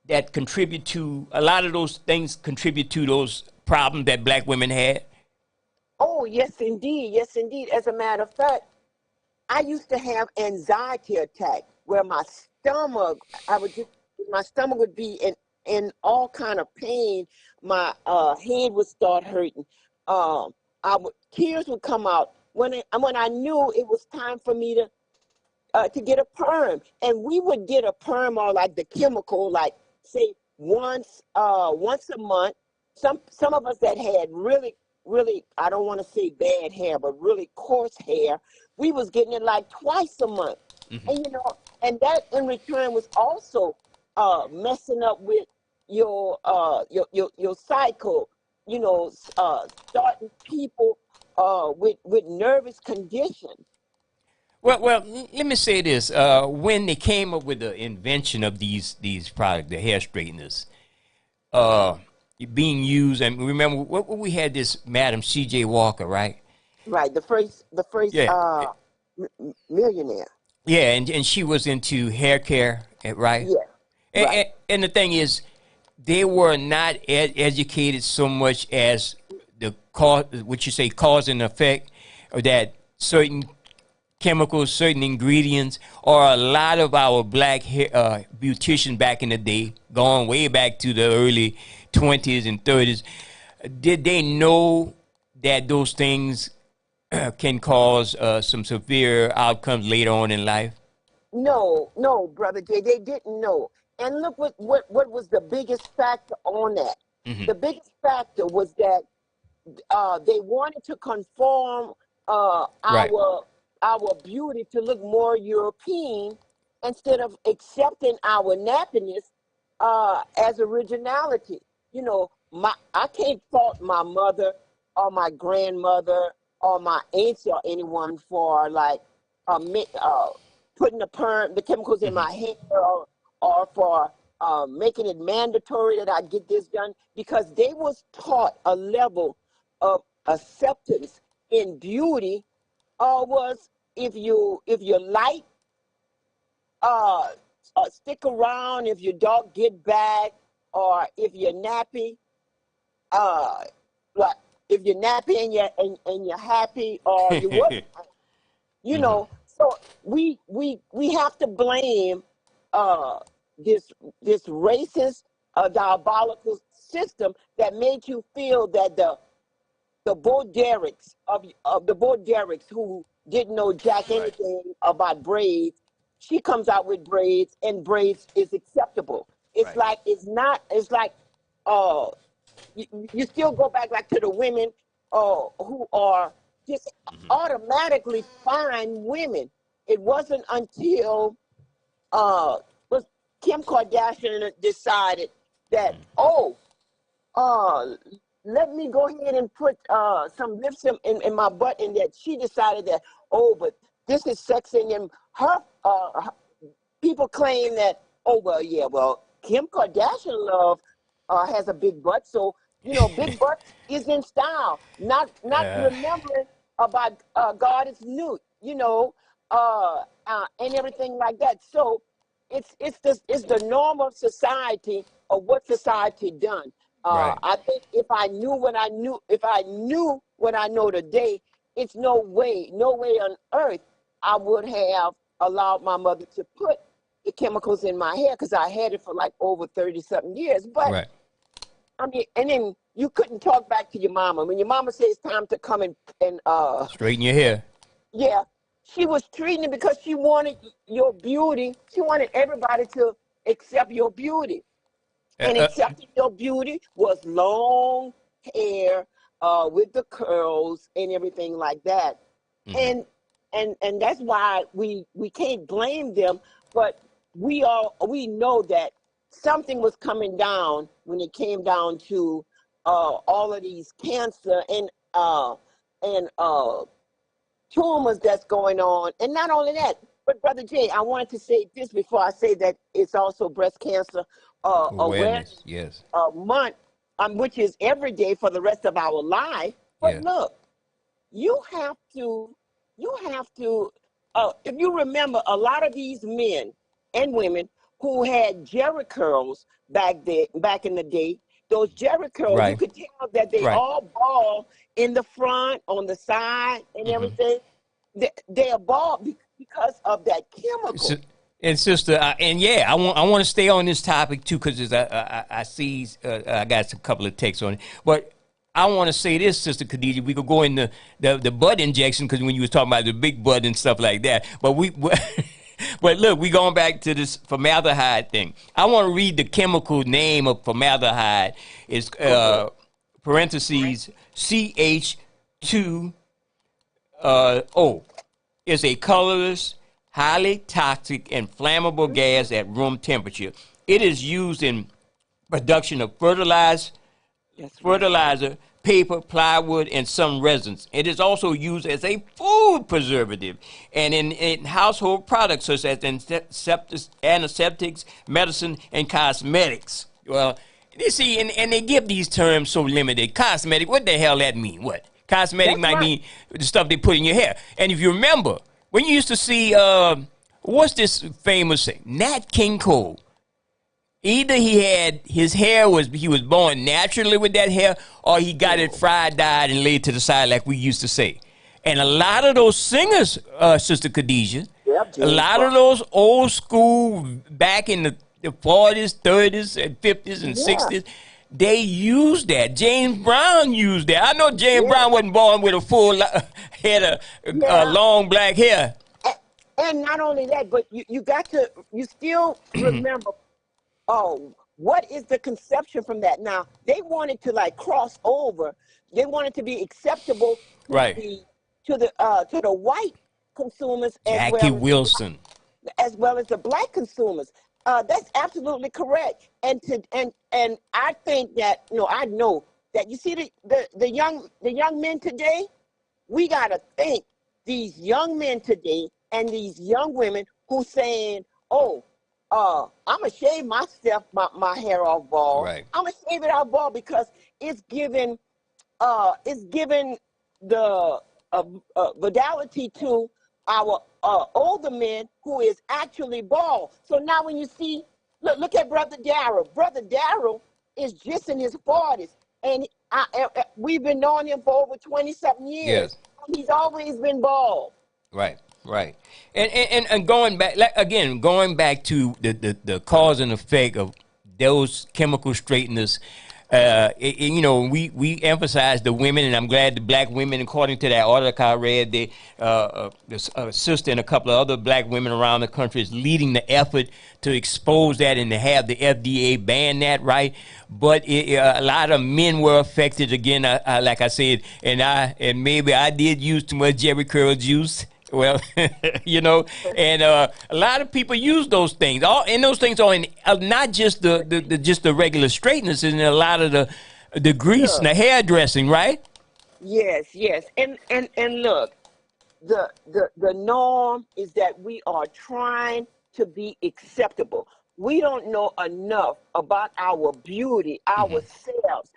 that contribute to, a lot of those things contribute to those problems that black women had? Oh, yes, indeed. Yes, indeed. As a matter of fact, I used to have anxiety attacks where my stomach would be in all kind of pain. My head would start hurting. Tears would come out when I knew it was time for me to get a perm. And we would get a perm, or like the chemical, like say once a month. Some of us that had really, I don't want to say bad hair, but really coarse hair, we was getting it like twice a month. Mm-hmm. And, you know, and that in return was also messing up with your cycle, you know, starting people with nervous condition. Well, let me say this. When they came up with the invention of these products, the hair straighteners, being used, and remember, what we had this Madam C.J. Walker, right? Right, the first millionaire. Yeah, and she was into hair care, right? Yeah. Right. And the thing is, they were not educated so much as the cause, what you say, cause and effect, or that certain chemicals, certain ingredients, or a lot of our black hair, beauticians back in the day, going way back to the early 20s and 30s, did they know that those things can cause some severe outcomes later on in life? No, Brother Jay, they didn't know. And look what was the biggest factor on that. Mm-hmm. The biggest factor was that they wanted to conform our beauty to look more European instead of accepting our nappiness as originality. You know, I can't fault my mother or my grandmother or my aunts or anyone for like putting the chemicals in my hair, or for making it mandatory that I get this done, because they was taught a level of acceptance in beauty. Was if you're light, stick around. If your dog get back, or if you're nappy, like if you're nappy and you're happy, or you wasn't, you know. So we have to blame this racist, diabolical system that made you feel that the Bo Derricks of the Bo Derricks, who didn't know jack anything about braids, she comes out with braids, and braids is acceptable. It's like it's not. It's like you still go back like to the women who are just automatically fine women. It wasn't until was Kim Kardashian decided that let me go ahead and put some lipstick in my butt, and that she decided that, but this is sexing, and her people claim that, Kim Kardashian has a big butt, so you know, big butt is in style. Not remembering about God is nude. you know, and everything like that. So it's the norm of society, of what society done. Right. I think if I knew what I know today, it's no way on earth I would have allowed my mother to put the chemicals in my hair, because I had it for like over 30-something years. But Right. I mean, and then you couldn't talk back to your mama. When your mama says it's time to come and Straighten your hair. yeah, she was treating it because she wanted your beauty. She wanted everybody to accept your beauty. And accepting your beauty was long hair with the curls and everything like that. Mhm. And that's why we can't blame them, but we know that something was coming down when it came down to all of these cancer and tumors that's going on. And not only that, but Brother Jay, I wanted to say this before I say that it's also breast cancer awareness Yes. month, which is every day for the rest of our life. But Yeah. look, you have to, if you remember, a lot of these men and women who had Jerry curls back in the day, those Jerry curls, you Right. could tell that they Right. all bald in the front, on the side, and everything. They are bald because of that chemical. And sister, and yeah, I want to stay on this topic too, because I see I got a couple of takes on it, but I want to say this, Sister Khadijah. We could go in the butt injection, because when you was talking about the big butt and stuff like that, but but look, we going back to this formaldehyde thing. I want to read the chemical name of formaldehyde. It's parentheses CH2O. It's a colorless, highly toxic and flammable gas at room temperature. It is used in production of fertilizer, paper, plywood, and some resins. It is also used as a food preservative and in household products such as antiseptics, medicine, and cosmetics. Well, you see, and they give these terms so limited. Cosmetic, what the hell that mean? What? Cosmetic might mean the stuff they put in your hair. And if you remember, when you used to see, what's this famous thing? Nat King Cole. Either he was born naturally with that hair, or he got it fried, dyed, and laid to the side like we used to say. And a lot of those singers, Sister Khadijah, a lot of those old school, back in the 40s, 30s, and 50s, and 60s, they used that. James Brown used that. I know James Brown wasn't born with a full head of long black hair. And not only that, but you still remember, what is the conception from that? Now, they wanted to like cross over. They wanted to be acceptable to the white consumers Jackie Wilson. as well as the black consumers. That's absolutely correct. And I think that, I know that, you see the young men today, we got to think these young men today and these young women who saying, I'm going to shave my hair off bald. Right. I'm going to shave it off bald because it's giving the modality to our older men who is actually bald. So now when you see, look at Brother Darrell. Brother Darrell is just in his 40s, and we've been knowing him for over 20-something years. Yes. He's always been bald. Right. And going back, going back to the cause and effect of those chemical straighteners, we emphasize the women, and I'm glad the black women, according to that article I read, the sister and a couple of other black women around the country is leading the effort to expose that and to have the FDA ban that, right? But a lot of men were affected again, like I said, and maybe I did use too much Jerry curl juice. Well, and a lot of people use those things. And those things are in not just the regular straighteners, and a lot of the grease and the hairdressing, right? Yes. And look, the norm is that we are trying to be acceptable. We don't know enough about our beauty, ourselves.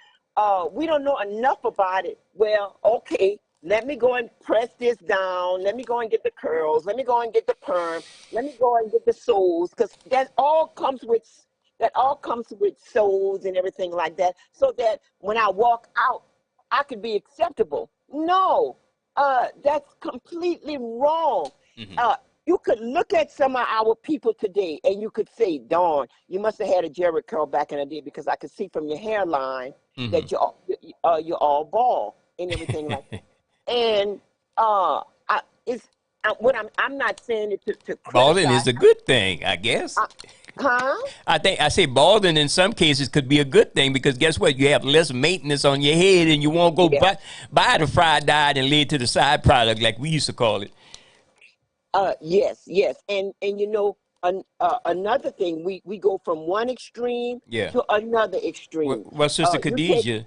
We don't know enough about it. Well, okay, Let me go and press this down. Let me go and get the curls. Let me go and get the perm. Let me go and get the soles, because that all comes with soles and everything like that, so that when I walk out, I could be acceptable. No, that's completely wrong. You could look at some of our people today and you could say, darn, you must have had a Jerry curl back in the day, because I could see from your hairline that you're all bald and everything like that. And I'm not saying it to Balding is a good thing, I guess. I say balding in some cases could be a good thing, because guess what? You have less maintenance on your head, and you won't go buy the fried diet and lay it to the side product like we used to call it. Yes, and you know, another thing, we go from one extreme to another extreme. Well, Sister Khadijah,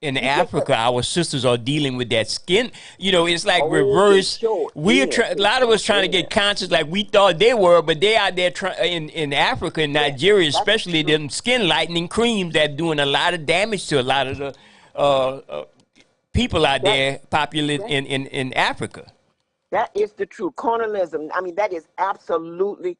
in Africa, our sisters are dealing with that skin. You know, it's like reverse. A lot of us trying to get conscious like we thought they were, but they out there in Africa, in Nigeria, especially them skin lightening creams that doing a lot of damage to a lot of the people out there popular in Africa. That is the truth. Colonialism, I mean, that is absolutely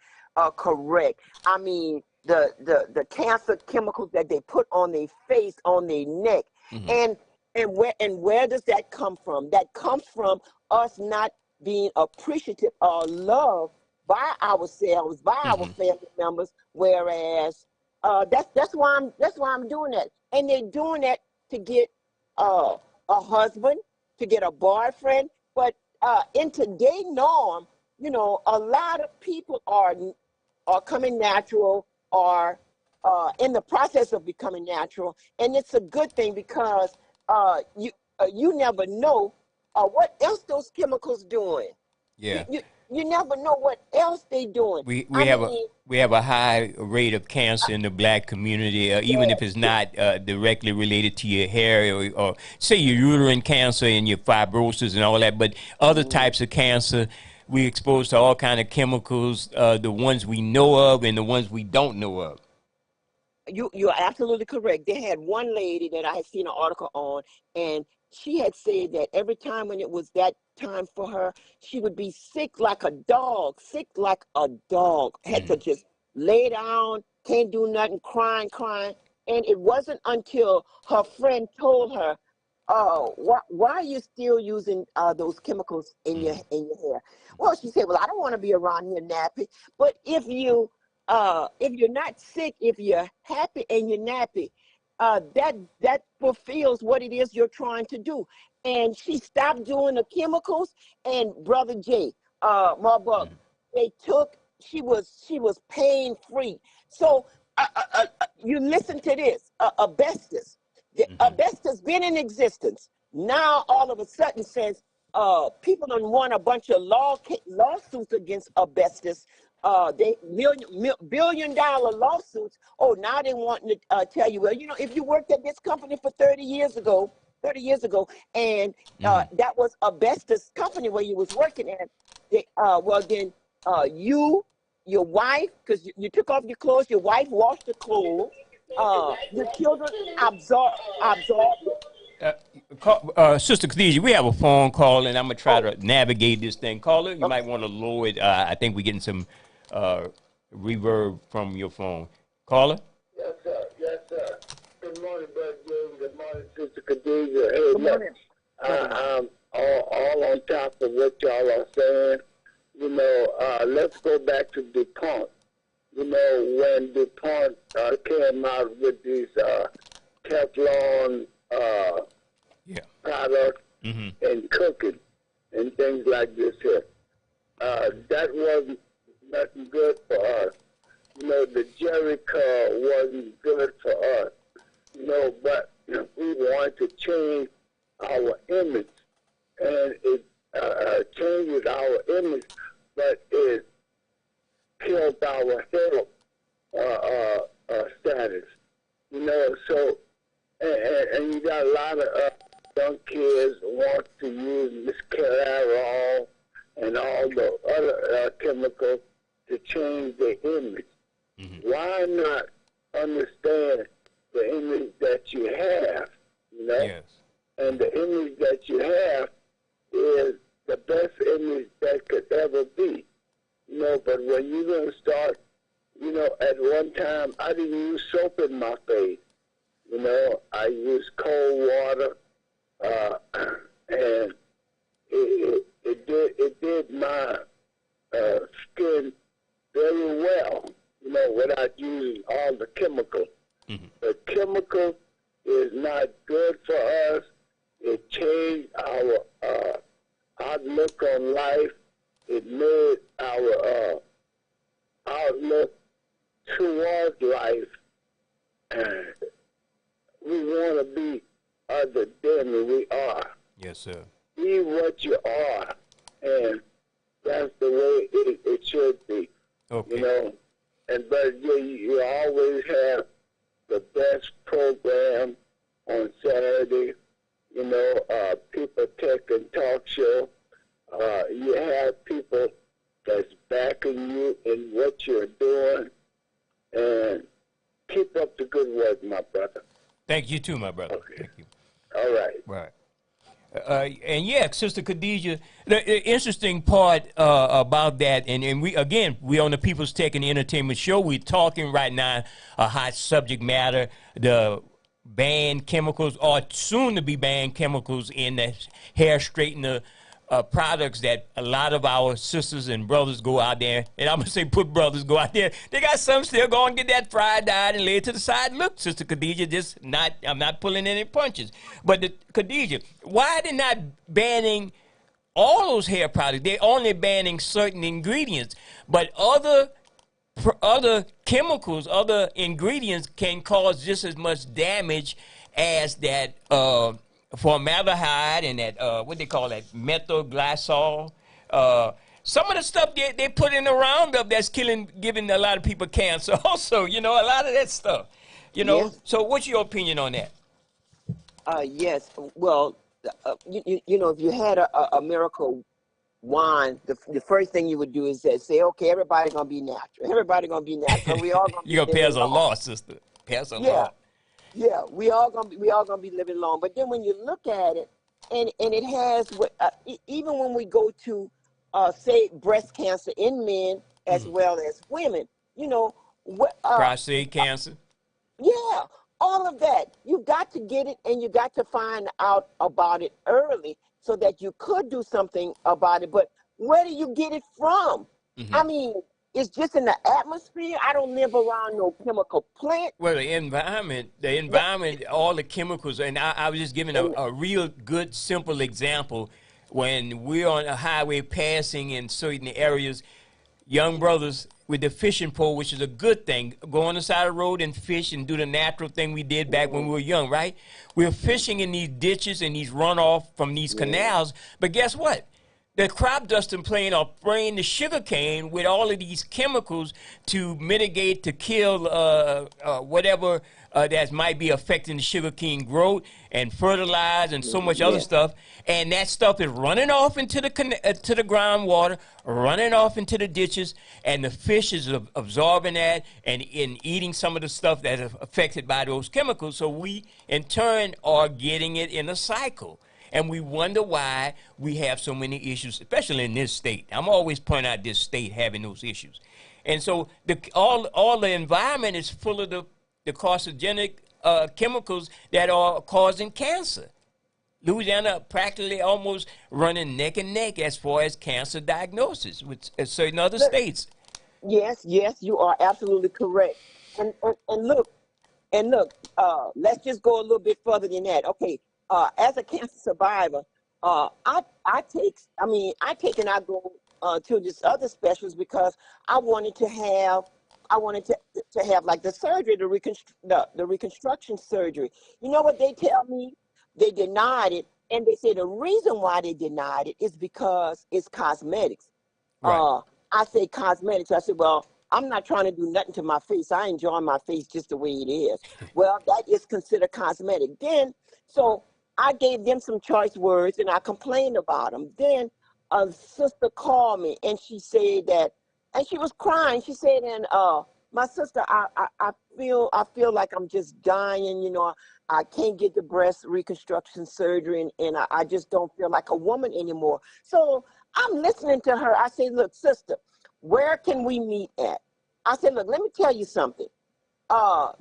correct. I mean, the cancer chemicals that they put on their face, on their neck, and where does that come from? That comes from us not being appreciative or loved by ourselves, by our family members. Whereas that's why I'm doing that, and they're doing that to get a husband, to get a boyfriend, but in today's norm, you know, a lot of people are coming natural, or in the process of becoming natural, and it's a good thing, because you never know what else those chemicals doing. Yeah. You never know what else they doing. We have a high rate of cancer in the black community, even if it's not directly related to your hair or say your uterine cancer and your fibrosis and all that, but other types of cancer. We're exposed to all kind of chemicals, the ones we know of and the ones we don't know of. You're absolutely correct. They had one lady that I had seen an article on, and she had said that every time when it was that time for her, she would be sick like a dog, had to just lay down, can't do nothing, crying. And it wasn't until her friend told her, why are you still using those chemicals in your hair? Well, she said, well, I don't want to be around here nappy. But if you're not sick, if you're happy and you're nappy, that fulfills what it is you're trying to do. And she stopped doing the chemicals. And Brother Jay, Marbuck, she was pain free. So you listen to this, asbestos. Asbestos been in existence. Now all of a sudden says people don't want a bunch of lawsuits against asbestos. They billion-dollar lawsuits. Oh, now they want to tell you, well, you know, if you worked at this company for 30 years ago, and that was asbestos company where you was working at, then your wife, because you took off your clothes, your wife washed the clothes, your children absorbed Sister Khadijah, we have a phone call, and I'm going to try to navigate this thing. Caller, you might want to lower it. I think we're getting some reverb from your phone. Caller? Yes, sir. Good morning, Brother James. Good morning, Sister Khadijah. Hey, good morning. I'm all on top of what y'all are saying. You know, let's go back to DuPont. You know, when DuPont came out with these Teflon products and cooking and things like this here, that wasn't nothing good for us. You know, the Jerry curl wasn't good for us. You know, but we wanted to change our image, and it changes our image, but it killed our health status. You know, so and you got a lot of young kids want to use Misclarol and all the other chemicals to change their image. Why not understand the image that you have? You know? Yes. and the image that you have is the best image that could ever be. You know, but when you're going to start, you know, at one time, I didn't use soap in my face. You know, I used cold water, and it did my skin very well, you know, without using all the chemicals. Mm-hmm. The chemical is not good for us. It changed our outlook on life. It made our outlook towards life. And we want to be other than we are. Yes, sir. Be what you are. And that's the way it should be. Okay. You know, but you always have the best program on Saturday. You know, People Tech and Talk Show. You have people that's backing you in what you're doing, and keep up the good work, my brother. Thank you too, my brother. Okay. Thank you. All right. Right. And yeah, Sister Khadijah, the interesting part about that, and we on the People's Tech and Entertainment Show, we're talking right now a hot subject matter, the banned chemicals or soon to be banned chemicals in the hair straightener products that a lot of our sisters and brothers go out there, and I'm going to say put brothers go out there, they got some still go and get that fried dyed and lay it to the side. Look, Sister Khadijah, I'm not pulling any punches. But Khadijah, why are they not banning all those hair products? They're only banning certain ingredients, but other chemicals, other ingredients can cause just as much damage as that formaldehyde and that, what they call that, methylglycol. Some of the stuff they put in the Roundup that's giving a lot of people cancer also, you know, a lot of that stuff. You know, yes. So what's your opinion on that? Yes, well, you know, if you had a miracle wand, the first thing you would do is say, okay, everybody's going to be natural. Everybody's going to be natural. We all going to be You're going to pass a law, sister. Pass a law. Yeah, we all gonna be living long. But then when you look at it, and it has what even when we go to say breast cancer in men as well as women, you know, prostate cancer. Yeah, all of that. You got to get it, and you got to find out about it early so that you could do something about it. But where do you get it from? Mm-hmm. I mean, it's just in the atmosphere. I don't live around no chemical plant. Well, the environment, all the chemicals, and I was just giving a real good, simple example. When we're on a highway passing in certain areas, young brothers with the fishing pole, which is a good thing, go on the side of the road and fish and do the natural thing we did back when we were young, right? We're fishing in these ditches and these runoff from these canals, but guess what? The crop dusting plane are spraying the sugar cane with all of these chemicals to mitigate, to kill whatever that might be affecting the sugar cane growth and fertilize and so much other stuff. And that stuff is running off into the groundwater, running off into the ditches, and the fish is absorbing that and eating some of the stuff that is affected by those chemicals. So we, in turn, are getting it in a cycle. And we wonder why we have so many issues, especially in this state. I'm always pointing out this state having those issues. And so all the environment is full of the carcinogenic chemicals that are causing cancer. Louisiana practically almost running neck and neck as far as cancer diagnosis with certain other states. Yes, you are absolutely correct. And look, let's just go a little bit further than that. Okay. As a cancer survivor, I take and I go to this other specialist because I wanted to have like the surgery, the reconstruction surgery. You know what they tell me? They denied it, and they say the reason why they denied it is because it's cosmetics. Right. I say cosmetics. I said, well, I'm not trying to do nothing to my face. I enjoy my face just the way it is. Well, that is considered cosmetic. So I gave them some choice words and I complained about them. Then a sister called me and she said that, and she was crying. She said, and my sister, I feel like I'm just dying. You know, I can't get the breast reconstruction surgery, and I just don't feel like a woman anymore. So I'm listening to her. I say, look, sister, where can we meet at? I said, look, let me tell you something.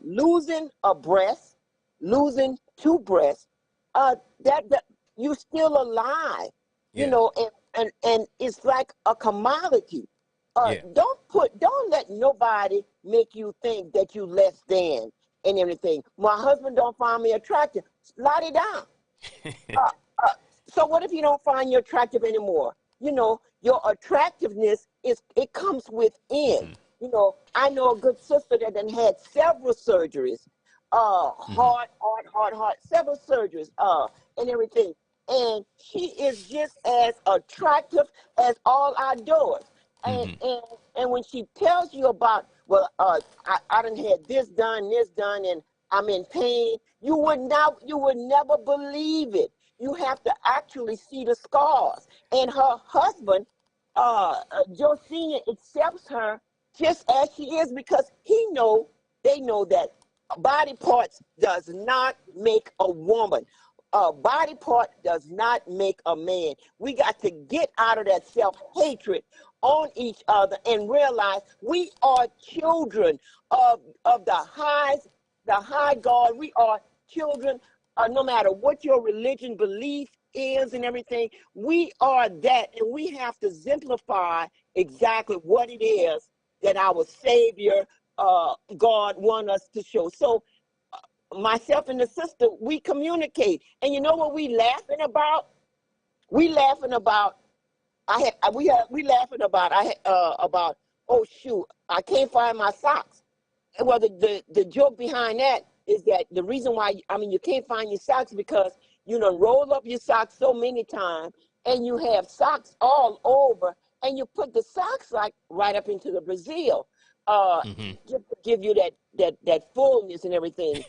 Losing a breast, losing 2 breasts, that you're still alive, you know, and it's like a commodity. Don't let nobody make you think that you less than and everything. My husband don't find me attractive. Slide it down. So what if you don't find you attractive anymore? You know, your attractiveness it comes within. You know, I know a good sister that done had several surgeries, heart, several surgeries, and everything. And she is just as attractive as all our doors. And when she tells you about, well, I done had this done, and I'm in pain, you would never believe it. You have to actually see the scars. And her husband, Joe Sr., accepts her just as she is, because they know that body parts does not make a woman. A body part does not make a man. We got to get out of that self-hatred on each other and realize we are children of the high God. We are children, no matter what your religion belief is and everything. We are that, and we have to exemplify exactly what it is that our Savior, God, want us to show. So myself and the sister, we communicate. And you know what we laughing about? We laughing about, about, oh shoot, I can't find my socks. Well, the joke behind that is that the reason why, you can't find your socks because you done roll up your socks so many times and you have socks all over, and you put the socks like right up into the Brazil, just to give you that fullness and everything.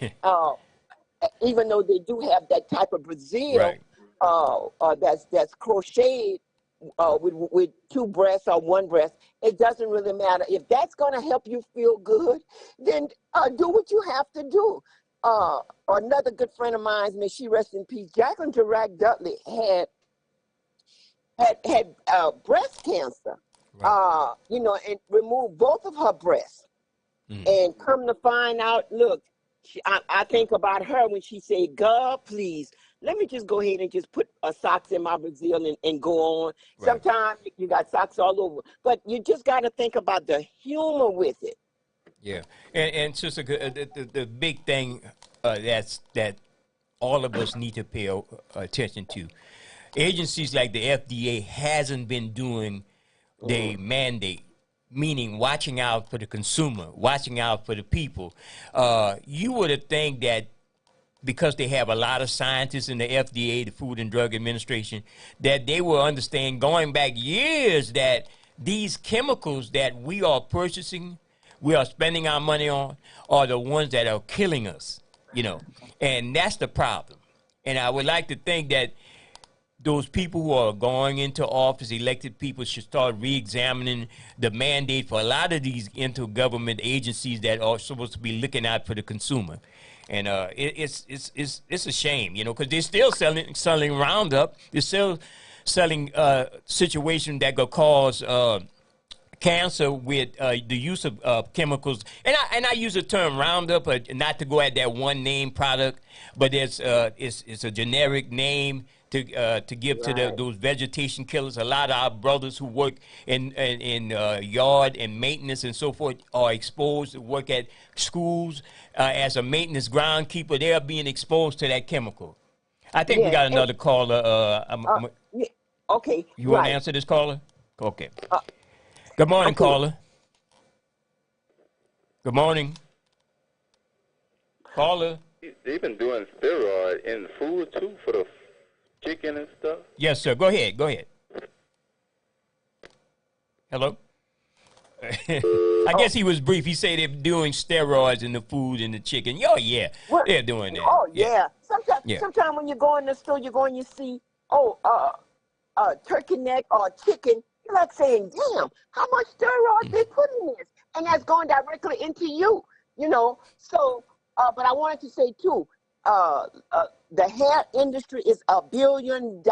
Even though they do have that type of Brazil, that's crocheted with 2 breasts or 1 breast, it doesn't really matter. If that's going to help you feel good, then do what you have to do. Another good friend of mine, may she rest in peace, Jacqueline Durack Dudley had breast cancer, and removed both of her breasts. And come to find out, look, I think about her when she said, God, please, let me just go ahead and just put socks in my Brazil and go on. Sometimes you got socks all over, but you just got to think about the humor with it. Yeah, and Sister, the big thing that all of us need to pay attention to, agencies like the FDA hasn't been doing the mandate, meaning watching out for the consumer, watching out for the people. You would have think that because they have a lot of scientists in the FDA, the Food and Drug Administration, that they will understand going back years that these chemicals that we are purchasing, we are spending our money on, are the ones that are killing us, and that's the problem. And I would like to think that those people who are going into office, elected people, should start re-examining the mandate for a lot of these intergovernment agencies that are supposed to be looking out for the consumer. And it's a shame, because they're still selling Roundup. They're still selling situations that could cause cancer with the use of chemicals. And I use the term Roundup, not to go at that one name product, but it's a generic name to give to those vegetation killers. A lot of our brothers who work in yard and maintenance and so forth are exposed to work at schools as a maintenance groundkeeper. They are being exposed to that chemical. I think we got another caller. Okay. You want to answer this caller? Okay. Good morning, caller. Good morning. Caller. They've been doing steroid in food too for the chicken and stuff. Yes, sir. Go ahead. Hello? I guess he was brief. He said they're doing steroids in the food and the chicken. Oh, yeah. They're doing that. Oh, yeah. Sometimes when you go in the store, you see, turkey neck or chicken. You're like saying, damn, how much steroids they put in this? and that's going directly into you, you know. So, but I wanted to say too, the hair industry is a $1 billion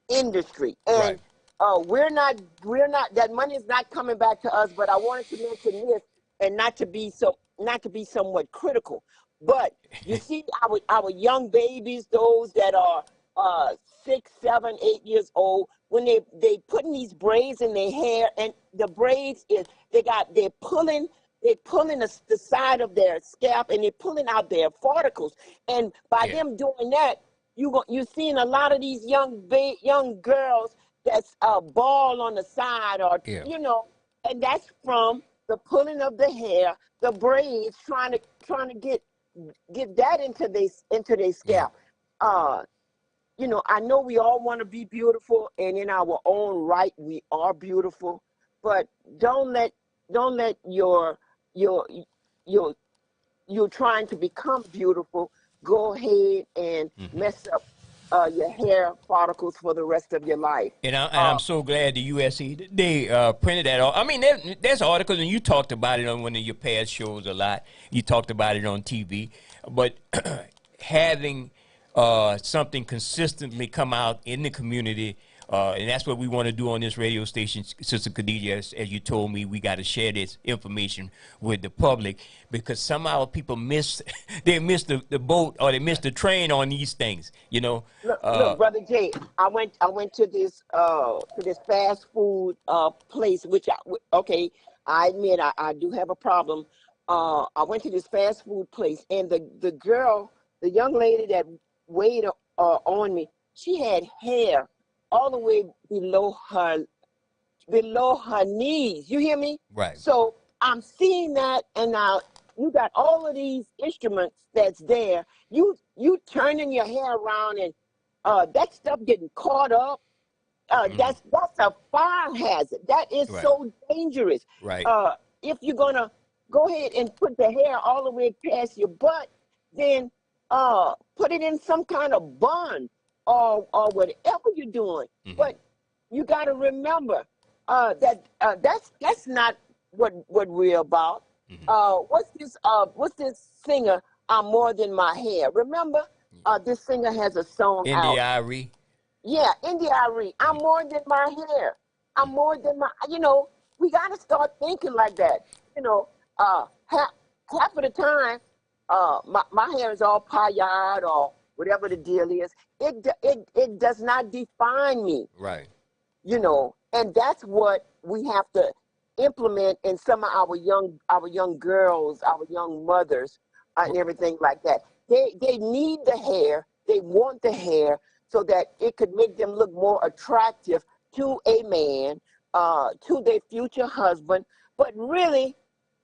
industry, and we're not that money is not coming back to us. But I wanted to mention this, and not to be somewhat critical, but you see our young babies, those that are 6, 7, 8 years old, when they putting these braids in their hair, and the braids is they're pulling the side of their scalp, and they're pulling out their follicles, and by them doing that, you're seeing a lot of these young girls that's bald on the side, or you know, and that's from the pulling of the hair, the braids, trying to get that into their scalp. You know, I know we all want to be beautiful, and in our own right, we are beautiful. But don't let you're trying to become beautiful go ahead and mess up your hair follicles for the rest of your life. And I'm so glad the USC, they printed that. I mean, there's articles, and you talked about it on one of your past shows a lot. You talked about it on TV. But having something consistently come out in the community, and that's what we want to do on this radio station, Sister Khadija. As you told me, we got to share this information with the public, because somehow people miss the boat, or they miss the train on these things. You know. Look, Brother Jay, I went to this fast food place, which I admit I do have a problem. I went to this fast food place, and the young lady that waited on me, she had hair all the way below her knees. You hear me? Right. So I'm seeing that, and now you got all of these instruments that's there. You turning your hair around, and that stuff getting caught up. That's a fire hazard. That is so dangerous. Right. If you're gonna go ahead and put the hair all the way past your butt, then put it in some kind of bun or whatever you're doing. But you got to remember that that's not what we're about. What's this singer? I'm More Than My Hair. Remember, this singer has a song out. India.Arie. Yeah, India.Arie. I'm more than my hair. I'm more than my. You know, we got to start thinking like that. You know, half of the time, my hair is all paillard or whatever the deal is. It does not define me. Right. You know, and that's what we have to implement in some of our young girls, our young mothers, and everything like that. They need the hair. They want the hair so that it could make them look more attractive to a man, to their future husband. But really,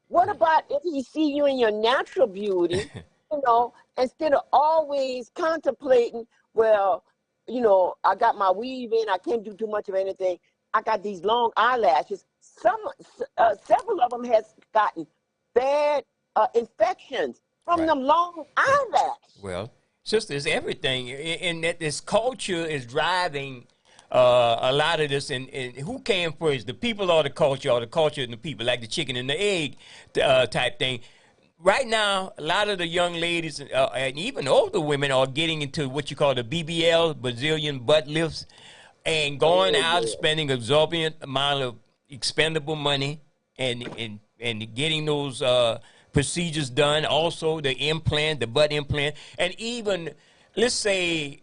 what about if he see you in your natural beauty, you know, instead of always contemplating, well, you know, I got my weave in, I can't do too much of anything. I got these long eyelashes. Several of them has gotten bad infections from them long eyelashes. Well, sisters, everything, and that this culture is driving a lot of this. And who came first, the people or the culture and the people, like the chicken and the egg type thing? Right now, a lot of the young ladies and even older women are getting into what you call the BBL, Brazilian butt lifts, and going out and spending exorbitant amount of expendable money and getting those procedures done. Also, the butt implant, and even, let's say,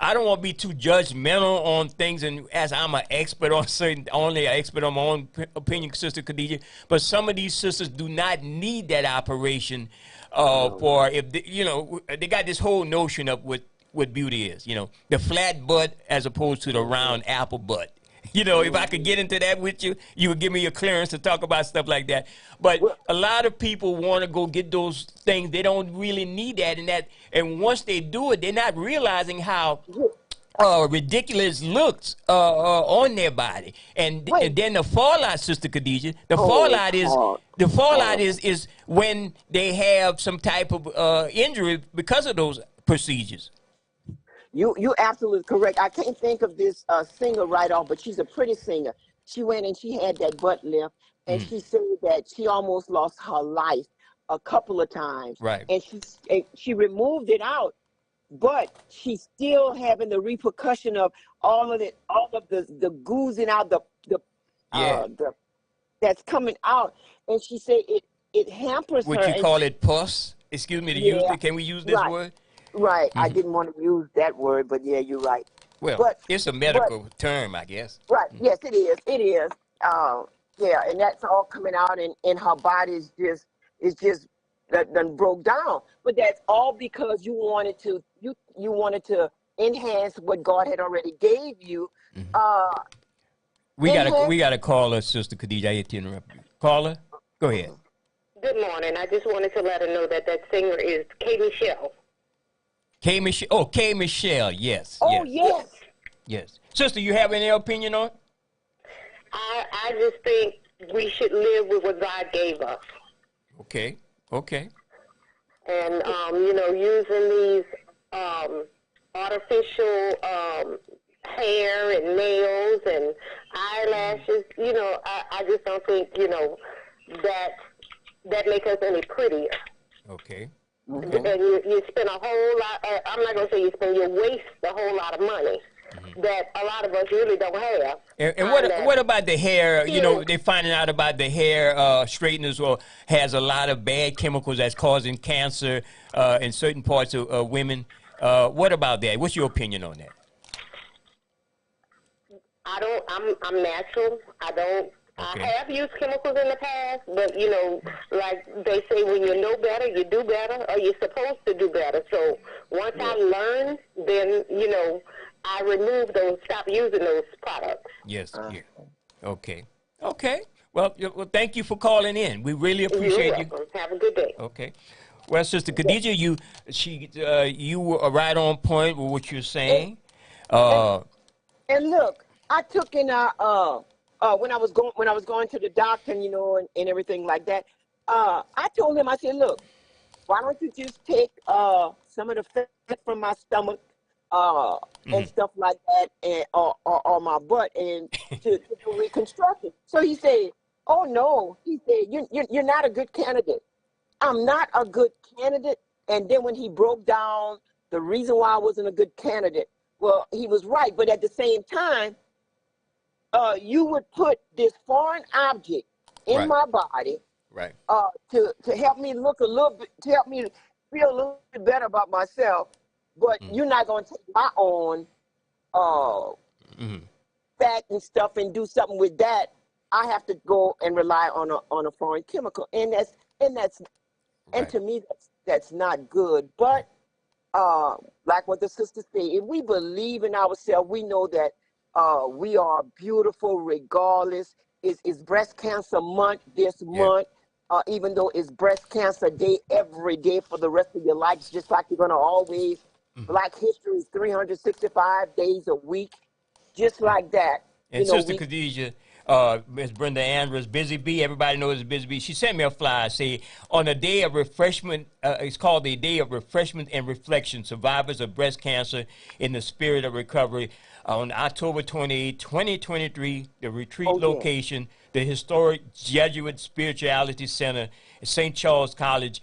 I don't want to be too judgmental on things, and as I'm an expert on only an expert on my own opinion, Sister Khadija, but some of these sisters do not need that operation for, if they, you know, they got this whole notion of what beauty is, you know, the flat butt as opposed to the round apple butt. You know, if I could get into that with you, you would give me a clearance to talk about stuff like that. But a lot of people want to go get those things. They don't really need that. And once they do it, they're not realizing how ridiculous looks on their body. And then the fallout, Sister Khadija, the fallout is when they have some type of injury because of those procedures. You absolutely correct. I can't think of this singer right off, but she's a pretty singer. She went and she had that butt lift, and she said that she almost lost her life a couple of times. Right. And she removed it out, but she's still having the repercussion of all of the goozing out, the that's coming out. And she said it hampers her. Would you call it pus? Excuse me to use it. Can we use this word? Right. I didn't want to use that word, but yeah, you're right. Well, it's a medical term, I guess. Right. Yes, it is. It is. Yeah, and that's all coming out, and her body is just done broke down. But that's all because you wanted to enhance what God had already gave you. We got to call her, Sister Khadijah. I hate to interrupt you. Caller, go ahead. Good morning. I just wanted to let her know that singer is K. Michelle. K. Michelle. Oh, K. Michelle. Yes. Oh, yes. Yes. Sister, you have any opinion on it? I just think we should live with what God gave us. Okay. Okay. And, using these artificial hair and nails and eyelashes, I just don't think, that make us any prettier. Okay. And you spend a whole lot, I'm not going to say you waste a whole lot of money that a lot of us really don't have. And what about the hair? They're finding out about the hair straighteners or has a lot of bad chemicals that's causing cancer in certain parts of women. What about that? What's your opinion on that? I'm natural. I have used chemicals in the past, but, like they say, when you know better, you do better, or you're supposed to do better. So once I learned, then, I removed stop using those products. Yes. Yeah. Okay. Okay. Well, thank you for calling in. We really appreciate you. Have a good day. Okay. Well, Sister Khadijah, you were right on point with what you're saying. And look, I took in when I was going to the doctor, and everything like that. I told him, I said, look, why don't you just take some of the fat from my stomach and stuff like that, and or my butt, and to do reconstruction. So he said, oh no, he said, you're not a good candidate. I'm not a good candidate. And then when he broke down the reason why I wasn't a good candidate, well, he was right. But at the same time, you would put this foreign object in my body, right? To help me look a little bit, to help me feel a little bit better about myself. But you're not going to take my own fat and stuff and do something with that. I have to go and rely on a foreign chemical, and to me that's not good. But like what the sister said, if we believe in ourselves, we know that we are beautiful regardless. It's breast cancer month this month, even though it's breast cancer day every day for the rest of your life, just like you're going to always. Black history is 365 days a week, just like that. And Sister Khadijah, Ms. Brenda Andrews, Busy Bee, everybody knows Busy Bee. She sent me a flyer, say, on a day of refreshment, it's called the Day of Refreshment and Reflection, Survivors of Breast Cancer in the Spirit of Recovery. On October 28, 2023, the retreat location, the historic Jesuit Spirituality Center at St. Charles College,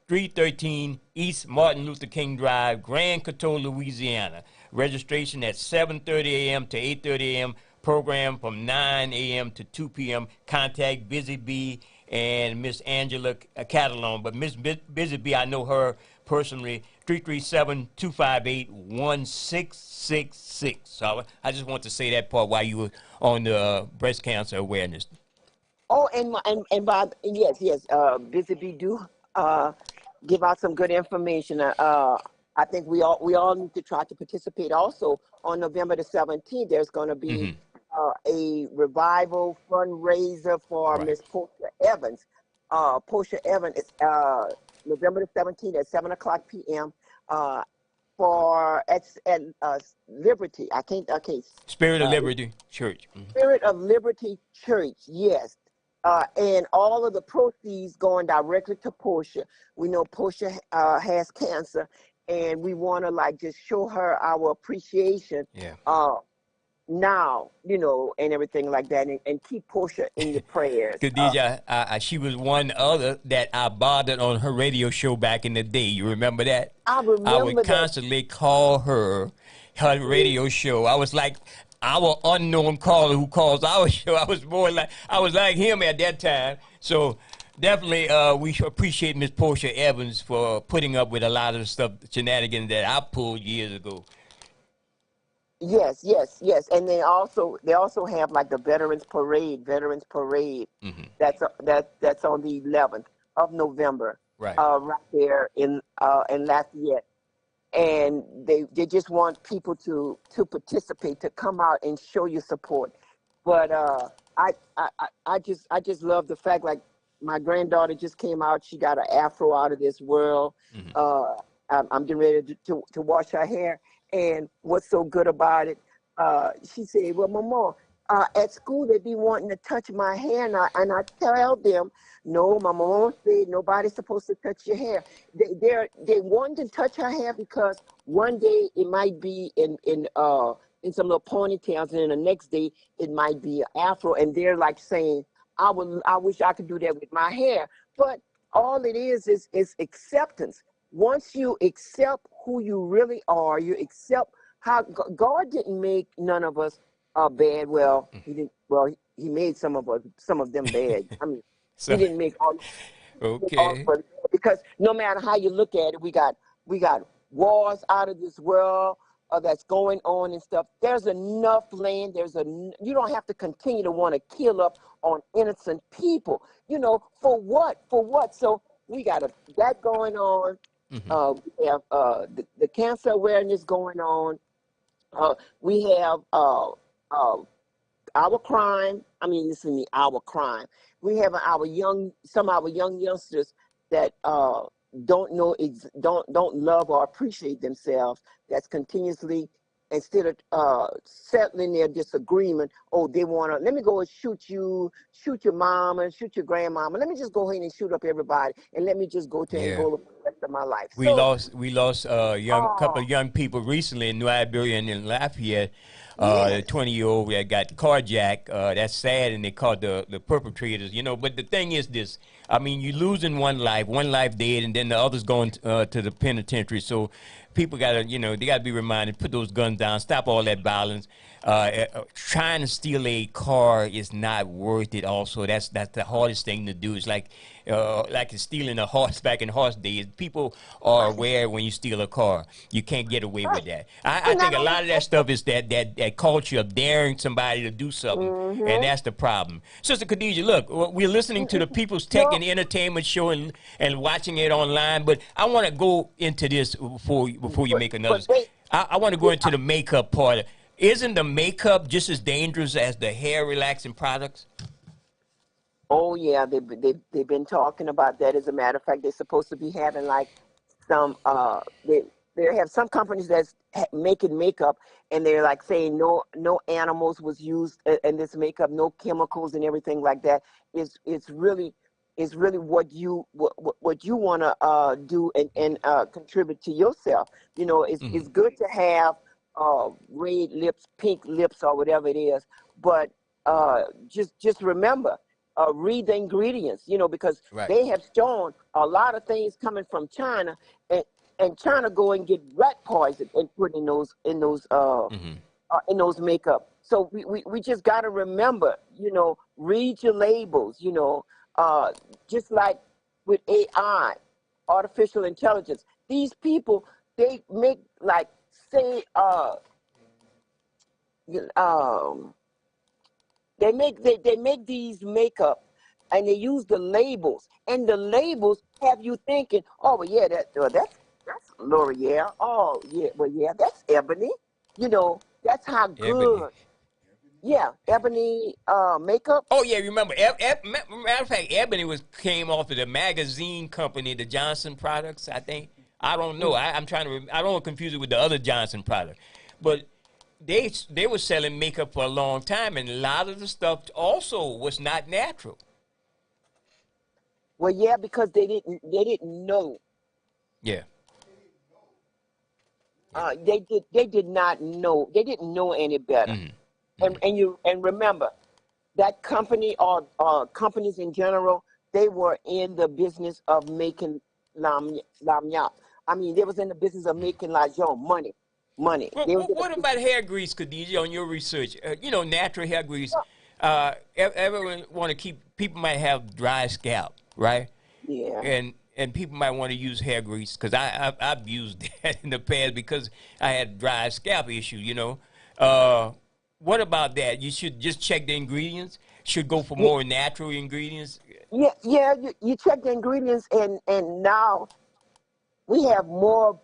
313 East Martin Luther King Drive, Grand Coteau, Louisiana. Registration at 7:30 a.m. to 8:30 a.m. Program from 9 a.m. to 2 p.m. Contact Busy Bee and Miss Angela Catalon. But Miss Busy Bee, I know her personally, 337-258-1666. So I just want to say that part while you were on the breast cancer awareness. Oh, and Bob, yes, Busy Bee do give out some good information. I think we all need to try to participate. Also, on November the 17th, there's going to be a revival fundraiser for Miss Portia Evans. Portia Evans is November the 17th at 7:00 p.m. At Liberty. I can't. Spirit of Liberty Church. Spirit of Liberty Church. Yes. And all of the proceeds going directly to Portia. We know Portia has cancer, and we want to like just show her our appreciation. Yeah. Now, you know, and everything like that, and keep Portia in your prayers. Khadijah, she was one other that I bothered on her radio show back in the day. You remember that? I remember I would that. constantly call her radio show. I was like our unknown caller who calls our show. I was like him at that time. So definitely, we should appreciate Miss Portia Evans for putting up with a lot of the stuff, shenanigans that I pulled years ago. Yes. And they also have like the Veterans Parade. Mm-hmm. That's on the 11th of November. Right. Right there in Lafayette. And they just want people to participate, to come out and show your support. But I just love the fact, like, my granddaughter just came out. She got an afro out of this world. Mm-hmm. I'm getting ready to wash her hair. And what's so good about it, she said, well, Mama, at school they be wanting to touch my hair. And I tell them, no, my mom said nobody's supposed to touch your hair. They want to touch her hair because one day it might be in some little ponytails, and then the next day it might be an afro. And they're like saying, I wish I could do that with my hair. But all it is acceptance. Once you accept who you really are, you accept how God didn't make none of us bad. Well, he didn't. Well, he made some of them bad. I mean, he didn't make all. Okay. Because no matter how you look at it, we got wars out of this world that's going on and stuff. There's enough land. You don't have to continue to want to kill up on innocent people. You know, for what? So we got that going on. Mm-hmm. We have the cancer awareness going on. We have our crime. I mean, listen to me, our crime. We have some of our young youngsters that don't love or appreciate themselves. That's continuously, instead of settling their disagreement, they want to, let me go and shoot your mom and shoot your grandmama. Let me just go ahead and shoot up everybody, and let me just go to Angola for the rest of my life. We lost a couple of young people recently in New Iberia and in Lafayette. The 20-year-old that got carjacked. That's sad, and they caught the perpetrators. You know, but the thing is this. I mean, you're losing one life dead, and then the other's going to the penitentiary. So people got to, they got to be reminded, put those guns down, stop all that violence. Trying to steal a car is not worth it. Also, that's the hardest thing to do. It's like stealing a horse back in horse days. People are aware when you steal a car, you can't get away with that. I think a lot of that stuff is that culture of daring somebody to do something, and that's the problem. Sister Khadijah, look, we're listening to the People's Tech and Entertainment Show and watching it online, but I want to go into this before you make another. I want to go into the makeup part. Isn't the makeup just as dangerous as the hair relaxing products? Oh yeah, they've been talking about that. As a matter of fact, they're supposed to be having like some they have some companies that's making makeup, and they're like saying no animals was used in this makeup, no chemicals and everything like that. It's really what you want to do and contribute to yourself. You know, it's good to have red lips, pink lips, or whatever it is, but just remember, read the ingredients, because they have shown a lot of things coming from China, and China go and get rat poison and put in those makeup. So we just got to remember, read your labels, just like with AI, artificial intelligence. These people, they make like, say, they make these makeup, and they use the labels, and the labels have you thinking, oh well, yeah, that's L'Oreal. Oh yeah, well yeah, that's Ebony. That's how good. Ebony. Yeah, Ebony makeup. Oh yeah, remember? Matter of fact, Ebony came off of the magazine company, the Johnson Products, I think. I don't know. I'm trying to. I don't want to confuse it with the other Johnson product, but they were selling makeup for a long time, and a lot of the stuff also was not natural. Well, yeah, because they didn't know. Yeah. They did not know. They didn't know any better. And remember, that company or companies in general, they were in the business of making lamia. I mean, they was in the business of making money. What about hair grease, Khadija, on your research? Natural hair grease. Everyone want to keep. People might have dry scalp, right? Yeah. And people might want to use hair grease because I've used that in the past because I had dry scalp issue. What about that? You should just check the ingredients. Should go for more natural ingredients. Yeah. You check the ingredients, and now we have more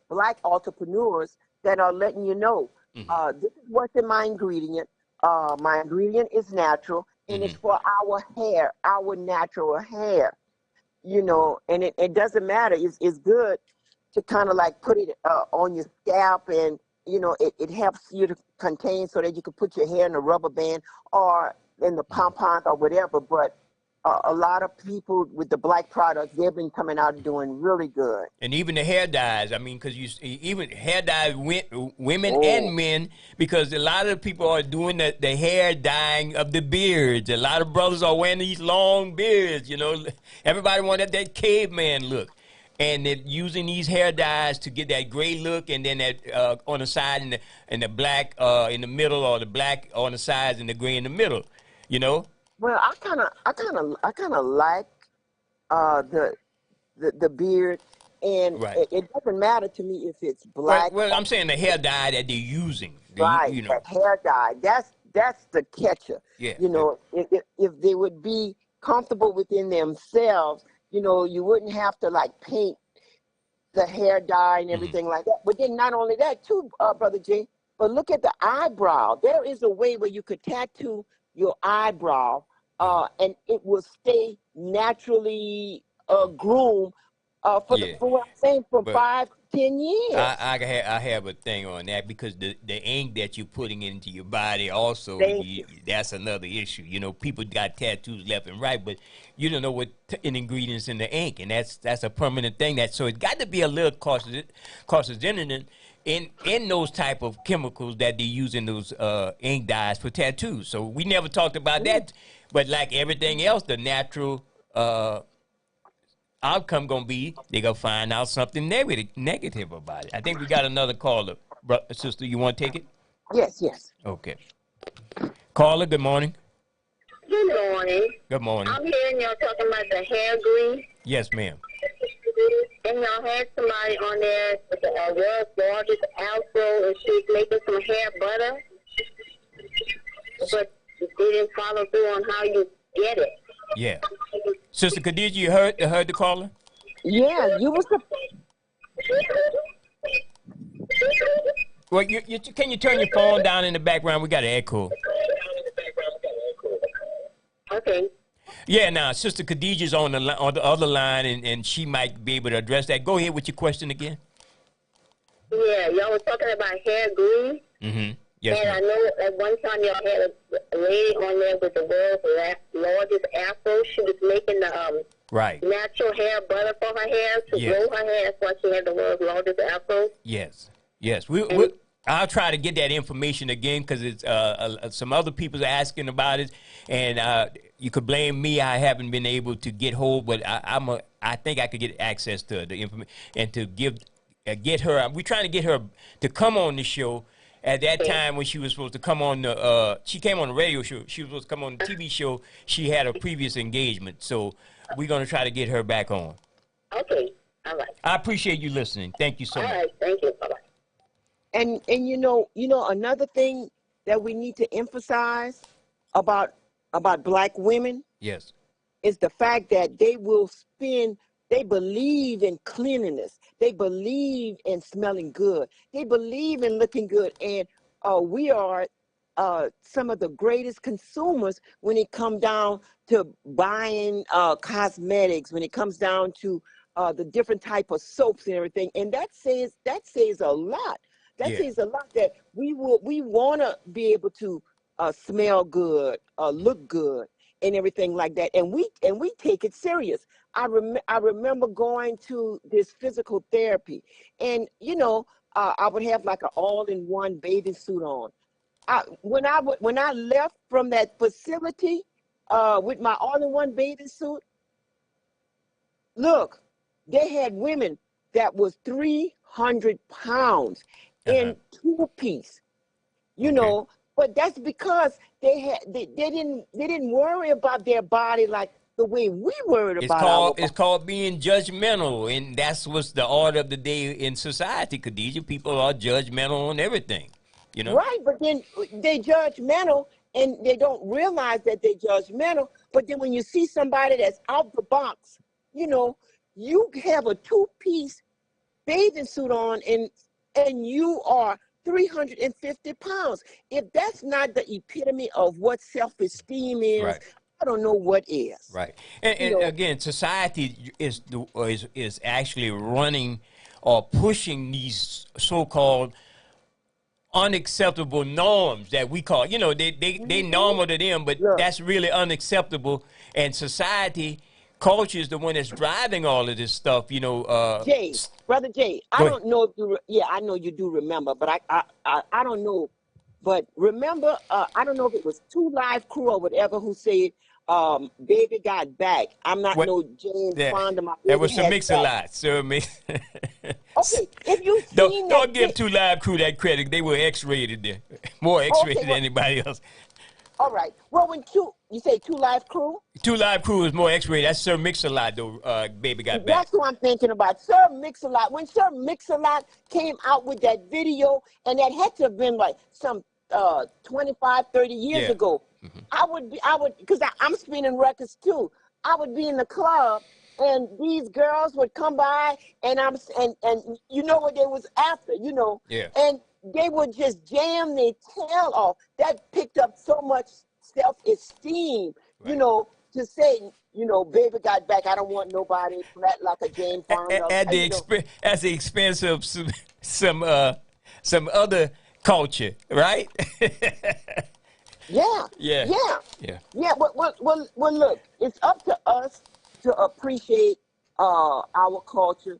Black entrepreneurs that are letting you know this is what's in my ingredient. My ingredient is natural, and it's for our hair, our natural hair. And it doesn't matter. It's good to kind of like put it on your scalp, and it helps you to contain so that you can put your hair in a rubber band or in the pompons or whatever. But a lot of people with the Black products, they've been coming out and doing really good. And even the hair dyes. I mean, because even hair dyes, women and men, because a lot of people are doing the hair dyeing of the beards. A lot of brothers are wearing these long beards. Everybody wanted that caveman look. And they're using these hair dyes to get that gray look, and then that on the side and the black in the middle, or the black on the sides and the gray in the middle. Well, I kind of like the beard, and it doesn't matter to me if it's black. Well, I'm saying the hair dye that they're using. That hair dye. That's the catcher. Yeah. If they would be comfortable within themselves, you wouldn't have to like paint the hair dye and everything like that. But then not only that too, Brother J, but look at the eyebrow. There is a way where you could tattoo your eyebrow and it will stay naturally groomed for what I'm saying, for 5 to 10 years. I have a thing on that because the ink that you're putting into your body also, that's another issue. People got tattoos left and right, but you don't know what ingredients in the ink, and that's a permanent thing. So it got to be a little carcinogen in those type of chemicals that they use in those ink dyes for tattoos. So we never talked about that, but like everything else, the natural outcome gonna be they gonna find out something negative about it. I think we got another caller. Sister, you want to take it? Yes. Okay. Caller, good morning. Good morning. Good morning. I'm hearing y'all talking about the hair grease. Yes, ma'am. And y'all had somebody on there with the world's largest afro, and she's making some hair butter, but they didn't follow through on how you get it. Yeah. Sister Khadija, you heard the caller? Yeah, you was the... Well, can you turn your phone down in the background? We got an echo. Okay. Yeah, now Sister Khadija's on the other line, and she might be able to address that. Go ahead with your question again. Yeah, y'all was talking about hair grease. Mm-hmm. Yes, and I know at one time y'all had a lady on there with the world's largest afro. She was making the natural hair butter for her hair to grow her hair. That's why she had the world's largest afro. Yes. I'll try to get that information again because it's some other people are asking about it, and you could blame me. I haven't been able to get hold, but I think I could get access to the information and to get her. We're trying to get her to come on the show. At that time when she was supposed to come on she came on the radio show. She was supposed to come on the TV show. She had a previous engagement, so we're going to try to get her back on. Okay, all right. I appreciate you listening. Thank you so much. All right, thank you. Bye-bye. And you know another thing that we need to emphasize about Black women, yes, is the fact that they believe in cleanliness. They believe in smelling good. They believe in looking good. And we are some of the greatest consumers when it comes down to buying cosmetics, when it comes down to the different type of soaps and everything. And that says a lot. That says a lot that we want to be able to smell good, look good, and everything like that. And we take it serious. I remember going to this physical therapy, and I would have like an all-in-one bathing suit on. When I left from that facility with my all-in-one bathing suit, look, they had women that was 300 pounds in two-piece, you know. But that's because they didn't worry about their body like the way we worried about our body. It's called being judgmental, and that's what's the order of the day in society, Khadijah. People are judgmental on everything, you know. Right, but then they judgmental and they don't realize that they're judgmental. But then when you see somebody that's out the box, you know, you have a two-piece bathing suit on and you are 350 pounds. If that's not the epitome of what self-esteem is, right, I don't know what is. Right. And again, society is actually running or pushing these so-called unacceptable norms that we call, you know, they normal to them, but that's really unacceptable. And society, culture is the one that's driving all of this stuff, you know. Brother Jay, I don't know if you, I know you do remember, but I don't know. But remember, I don't know if it was 2 Live Crew or whatever who said, baby got back. I'm not no James Fonda. That was some Mix-a-Lot, sir. Okay, if you don't give 2 Live Crew that credit. They were X-rated there, more X-rated than anybody else. All right. Well, when you say 2 Live Crew? 2 Live Crew is more X-rated. That's Sir Mix-a-Lot, though. Baby got back. That's who I'm thinking about. Sir Mix-a-Lot. When Sir Mix-a-Lot came out with that video, and that had to have been like some 25, 30 years ago. I would, because I'm spinning records too. I would be in the club, and these girls would come by, and and you know what they was after, you know, and they would just jam their tail off. That picked up so much self-esteem, you know, to say, you know, baby got back. I don't want nobody flat like a Jane Fonda. At the expense of some other culture, right? Yeah. Well, look, it's up to us to appreciate our culture.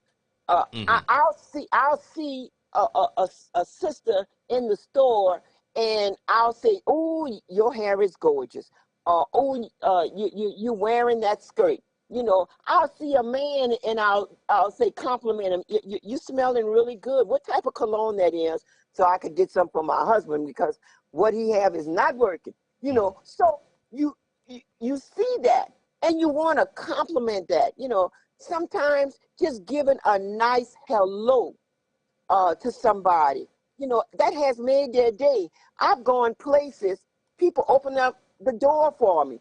I'll see a sister in the store, and I'll say, "Oh, your hair is gorgeous." You wearing that skirt. You know, I'll see a man and I'll say, compliment him. You smelling really good. What type of cologne that is? So I could get some for my husband, because what he have is not working. You know, so you see that and you want to compliment that. You know, sometimes just giving a nice hello to somebody, you know, that has made their day. I've gone places, people open up the door for me.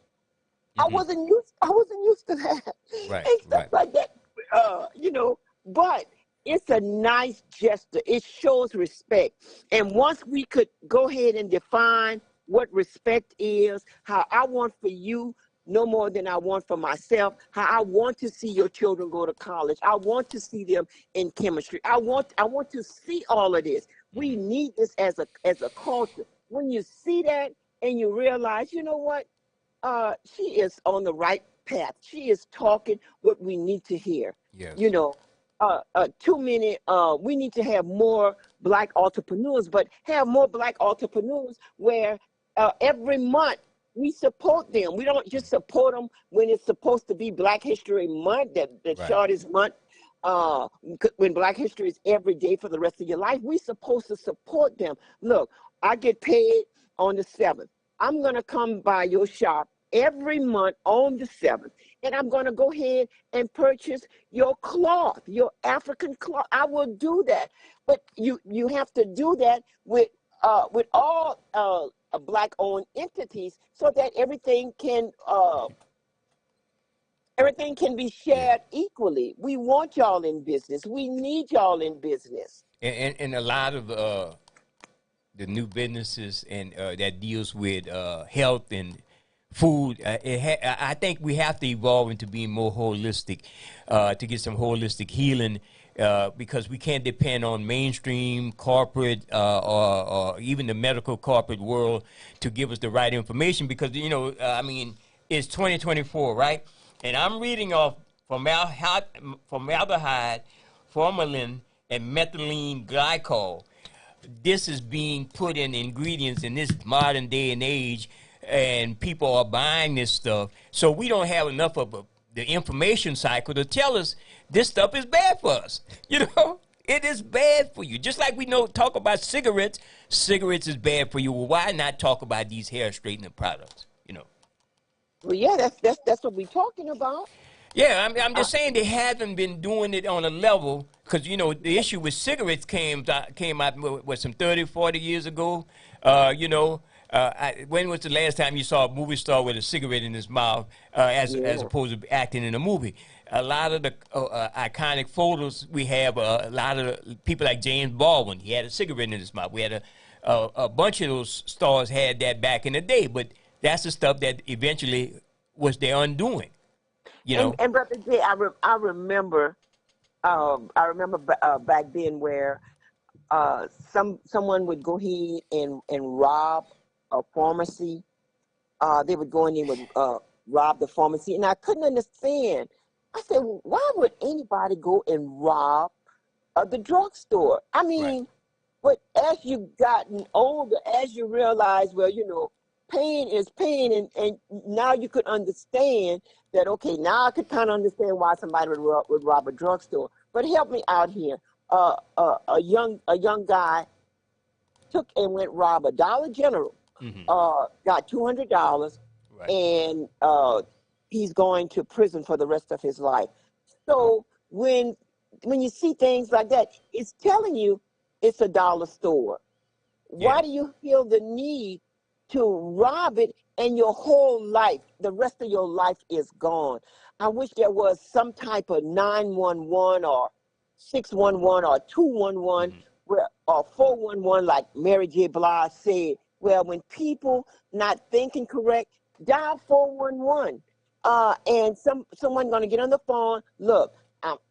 I wasn't used to that. Right, and stuff like that. You know, but it's a nice gesture. It shows respect. And once we could go ahead and define what respect is, how I want for you no more than I want for myself, how I want to see your children go to college. I want to see them in chemistry. I want to see all of this. We need this as a culture. When you see that and you realize, you know what? She is on the right path. She is talking what we need to hear. Yes. You know, too many, we need to have more Black entrepreneurs, but have more Black entrepreneurs where every month we support them. We don't just support them when it's supposed to be Black History Month, the shortest month, when Black History is every day for the rest of your life. We're supposed to support them. Look, I get paid on the 7th. I'm going to come by your shop every month on the 7th, and I'm going to go ahead and purchase your cloth, your African cloth. I will do that, but you have to do that with all Black-owned entities, so that everything can be shared equally. We want y'all in business. We need y'all in business. And a lot of the new businesses and that deals with health and food, I think we have to evolve into being more holistic to get some holistic healing, because we can't depend on mainstream corporate or even the medical corporate world to give us the right information, because, you know, I mean, it's 2024, right? And I'm reading off formaldehyde, formalin, and methylene glycol. This is being put in ingredients in this modern day and age, and people are buying this stuff. So we don't have enough of the information cycle to tell us this stuff is bad for us. You know, it is bad for you. Just like we talk about cigarettes. Cigarettes is bad for you. Well, why not talk about these hair straightening products? You know. Well, yeah, that's what we're talking about. Yeah, I'm just saying they haven't been doing it on a level, because, you know, the issue with cigarettes came out what, some 30, 40 years ago. You know, when was the last time you saw a movie star with a cigarette in his mouth as opposed to acting in a movie? A lot of the iconic photos we have, a lot of people like James Baldwin, he had a cigarette in his mouth. We had a bunch of those stars had that back in the day, but that's the stuff that eventually was their undoing. You know? And Brother Jay, I remember back then where someone would go ahead and rob a pharmacy. They would go in and would rob the pharmacy, and I couldn't understand. I said, well, why would anybody go and rob the drugstore? I mean, but as you've gotten older, as you realize, well, you know, pain is pain, and now you could understand that, okay, now I could kind of understand why somebody would rob a drugstore. But help me out here. A young guy took and went rob a Dollar General, got $200, and he's going to prison for the rest of his life. So when you see things like that, it's telling you it's a dollar store. Yeah. Why do you feel the need to rob it, and your whole life, the rest of your life is gone? I wish there was some type of 911 or 611 or 211 or 411, like Mary J. Blige said. Well, when people not thinking correct, dial 411, and someone gonna get on the phone. Look,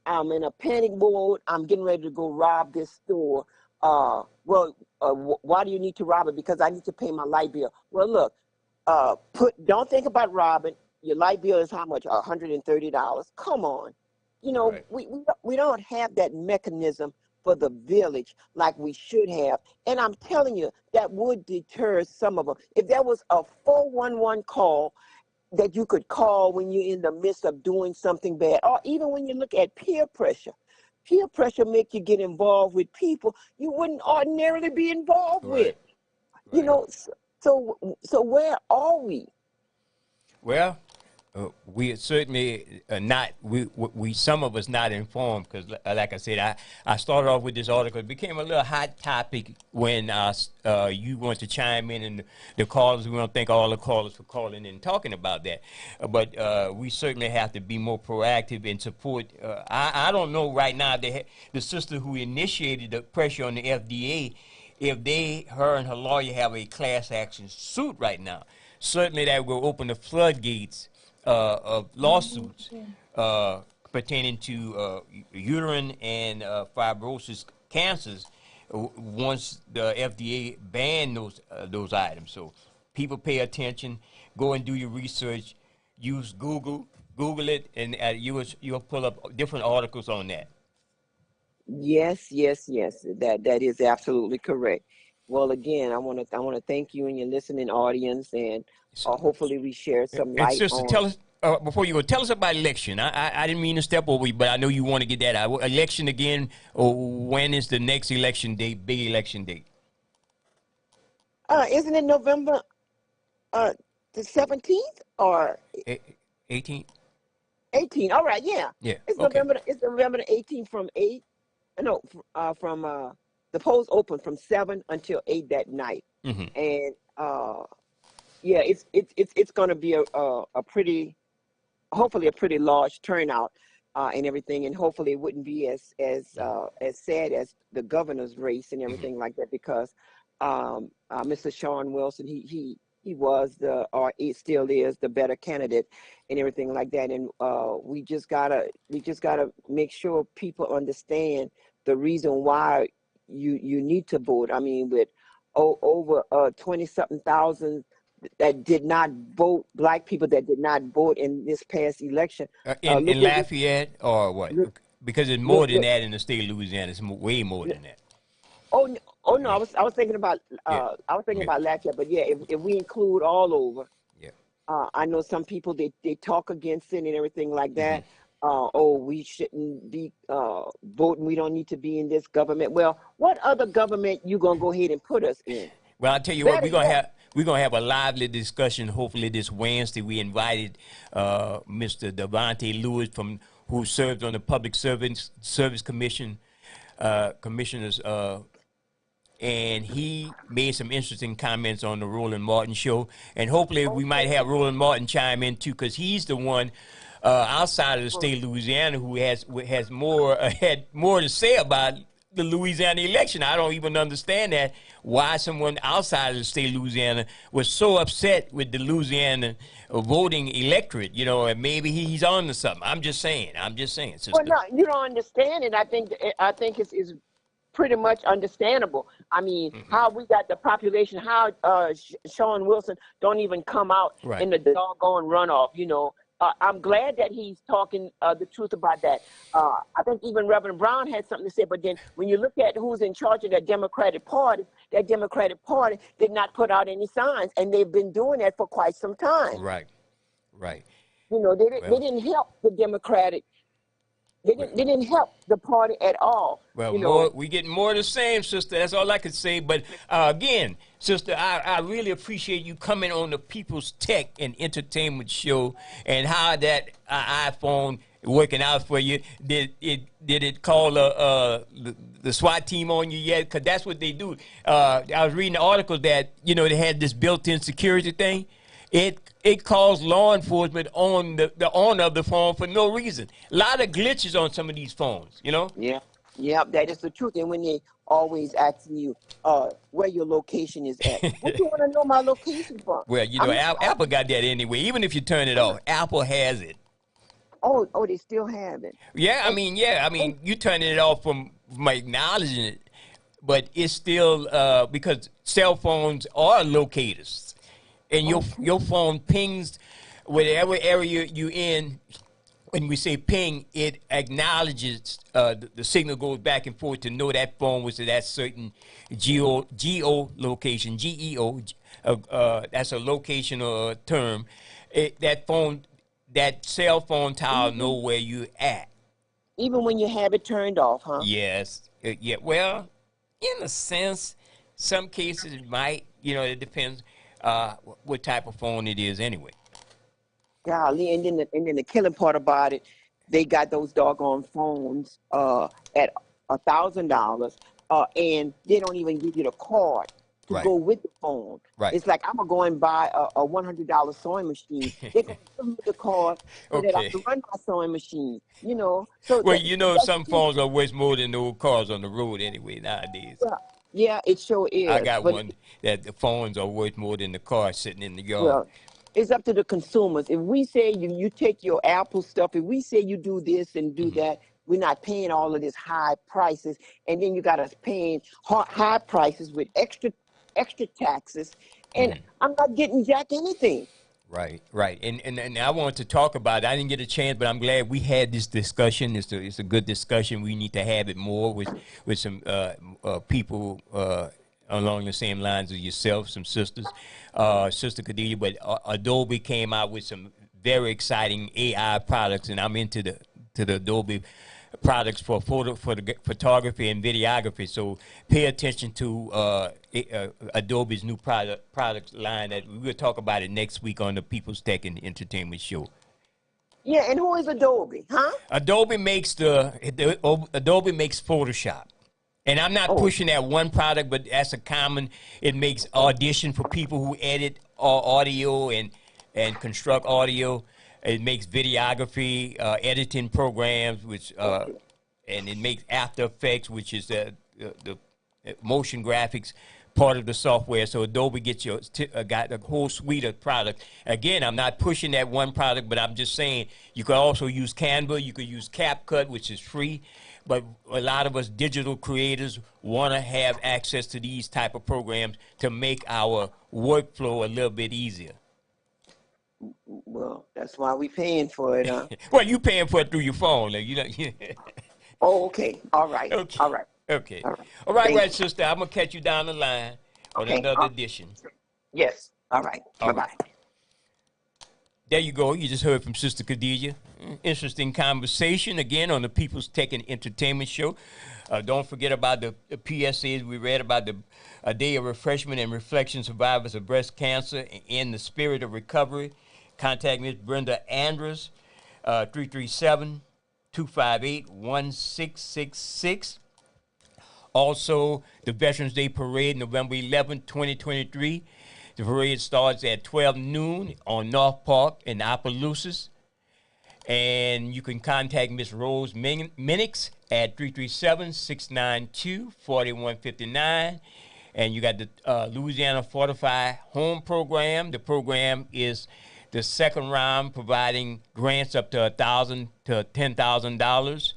I'm in a panic mode. I'm getting ready to go rob this store. Why do you need to rob it? Because I need to pay my light bill. Well, look, don't think about robbing. Your light bill is how much? $130. Come on. You know, we don't have that mechanism for the village like we should have. And I'm telling you, that would deter some of them. If there was a 411 call that you could call when you're in the midst of doing something bad, or even when you look at peer pressure. Peer pressure make you get involved with people you wouldn't ordinarily be involved with. You know, so where are we? Well, we certainly not. We some of us not informed, because, like I said, I started off with this article. It became a little hot topic when you want to chime in, and the callers. We don't thank all the callers for calling in and talking about that, but we certainly have to be more proactive and support. I don't know right now the sister who initiated the pressure on the FDA, if her and her lawyer have a class action suit right now. Certainly that will open the floodgates of lawsuits pertaining to uterine and fibrosis cancers once the FDA banned those items. So people pay attention, go and do your research, use Google it, and you'll pull up different articles on that. Yes. That is absolutely correct. Well, again, I want to thank you and your listening audience, and hopefully we share some light. And sister, tell us before you go. Tell us about election. I didn't mean to step over you, but I know you want to get that out. Election again. When is the next election date? Big election date. Isn't it November the 17th or 18th? 18. All right. Yeah. Yeah. It's November. It's November the 18th from 8. No, from the polls open from 7 until 8 that night, and yeah, it's going to be a pretty, hopefully a pretty large turnout and everything, and hopefully it wouldn't be as sad as the governor's race and everything like that, because Mr. Sean Wilson, he was or he still is the better candidate and everything like that, and we just gotta make sure people understand the reason why you need to vote. I mean, with over 20-something thousand that did not vote, black people that did not vote in this past election. In Lafayette or what? Because it's more than that in the state of Louisiana. It's way more than that. Oh no, I was thinking about about last year, but yeah, if we include all over, I know some people they talk against it and everything like that. We shouldn't be voting. We don't need to be in this government. Well, what other government you gonna go ahead and put us in? Well, I'll tell you what, we're gonna have a lively discussion. Hopefully this Wednesday. We invited Mr. Devontae Lewis who served on the Public Service Commission commissioners. And he made some interesting comments on the Roland Martin show. And hopefully we might have Roland Martin chime in too, because he's the one outside of the state of Louisiana who has more had more to say about the Louisiana election. I don't even understand that, why someone outside of the state of Louisiana was so upset with the Louisiana voting electorate, and maybe he's on to something. I'm just saying, sister. Well, no, you don't understand it. I think it's pretty much understandable. I mean, how we got the population, how Sean Wilson don't even come out in the doggone runoff, I'm glad that he's talking the truth about that. I think even Reverend Brown had something to say, but then when you look at who's in charge of that Democratic Party did not put out any signs, and they've been doing that for quite some time. Right. They didn't help the Democratic. They didn't help the party at all. Well, we getting more of the same, sister. That's all I could say. But again, sister, I really appreciate you coming on the People's Tech and Entertainment show, and how that iPhone working out for you. Did it call the SWAT team on you yet? Because that's what they do. I was reading the article that they had this built-in security thing. It calls law enforcement on the owner of the phone for no reason. A lot of glitches on some of these phones, Yeah, that is the truth. And when they always asking you where your location is at, what do you want to know my location from? Well, Apple got that anyway. Even if you turn it off, Apple has it. Oh, they still have it. Yeah, I mean, you turning it off from acknowledging it, but it's still because cell phones are locators. And your phone pings whatever area you in. When we say ping, it acknowledges the signal goes back and forth to know that phone was at that certain geolocation, GEO. That's a location or a term. That cell phone tower know where you at. Even when you have it turned off, huh? Yes. Yeah. Well, in a sense, some cases it might. It depends. What type of phone it is anyway. Golly, and then the killing part about it, they got those doggone phones at $1,000, and they don't even give you the card to go with the phone. Right. It's like I'm gonna go and buy a $100 sewing machine. They're gonna give me the card so that I can run my sewing machine. So some phones are worth more than those cars on the road anyway nowadays. Yeah, it sure is. I got one that the phones are worth more than the car sitting in the yard. Well, it's up to the consumers. If we say you take your Apple stuff, if we say you do this and do that, we're not paying all of this high prices, and then you got us paying high prices with extra taxes, and I'm not getting jack anything. Right. And I wanted to talk about it. I didn't get a chance, but I'm glad we had this discussion. It's a good discussion. We need to have it more with some people along the same lines as yourself, some sisters, Sister Khadija. But Adobe came out with some very exciting AI products, and I'm into the Adobe products for photography and videography. So pay attention to Adobe's new product line. That we'll talk about it next week on the People's Tech and Entertainment show. Yeah, and who is Adobe, huh? Adobe makes Adobe makes Photoshop. And I'm not pushing that one product, but that's a common. It makes Audition for people who edit audio and construct audio. It makes videography, editing programs, which and it makes After Effects, which is the motion graphics part of the software. So Adobe gets got a whole suite of products. Again, I'm not pushing that one product, but I'm just saying you could also use Canva. You could use CapCut, which is free. But a lot of us digital creators want to have access to these type of programs to make our workflow a little bit easier. Well, that's why we paying for it, huh? Well, you paying for it through your phone, Oh, okay. All right. Okay. All right. Okay. All right. All right, Thank right, you. sister. I'm gonna catch you down the line on Okay. another edition. Yes. All right. All Bye-bye. right. There you go. You just heard from Sister Khadijah. Interesting conversation again on the People's Tech and Entertainment Show. Don't forget about the PSAs we read about a day of refreshment and reflection survivors of breast cancer in the spirit of recovery. Contact Ms. Brenda Andrews, 337-258-1666. Also, the Veterans Day Parade, November 11, 2023. The parade starts at 12 noon on North Park in Opelousas. And you can contact Miss Rose Minix at 337-692-4159. And you got the Louisiana Fortify Home Program. The program is the second round, providing grants up to $1,000 to $10,000.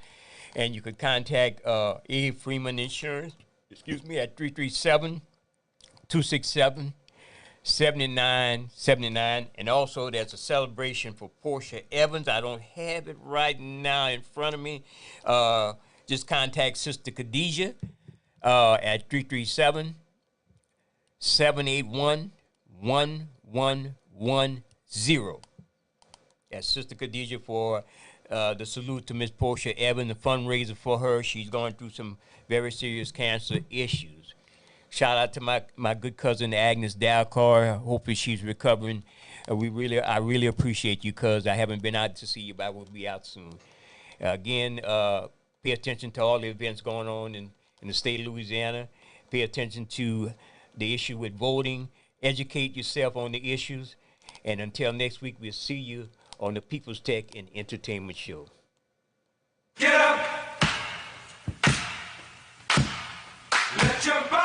And you could contact A. Freeman Insurance, at 337-267-7979. And also there's a celebration for Portia Evans. I don't have it right now in front of me. Just contact Sister Khadijah at 337-781-1110. That's Sister Khadijah for the salute to Miss Portia Evans, the fundraiser for her. She's going through some very serious cancer issues. Shout out to my good cousin Agnes Dalcar. Hopefully she's recovering. I really appreciate you, cuz I haven't been out to see you, but I will be out soon. Again, pay attention to all the events going on in the state of Louisiana. Pay attention to the issue with voting. Educate yourself on the issues. And until next week, we'll see you on the People's Tech and Entertainment Show. Get up! Let your body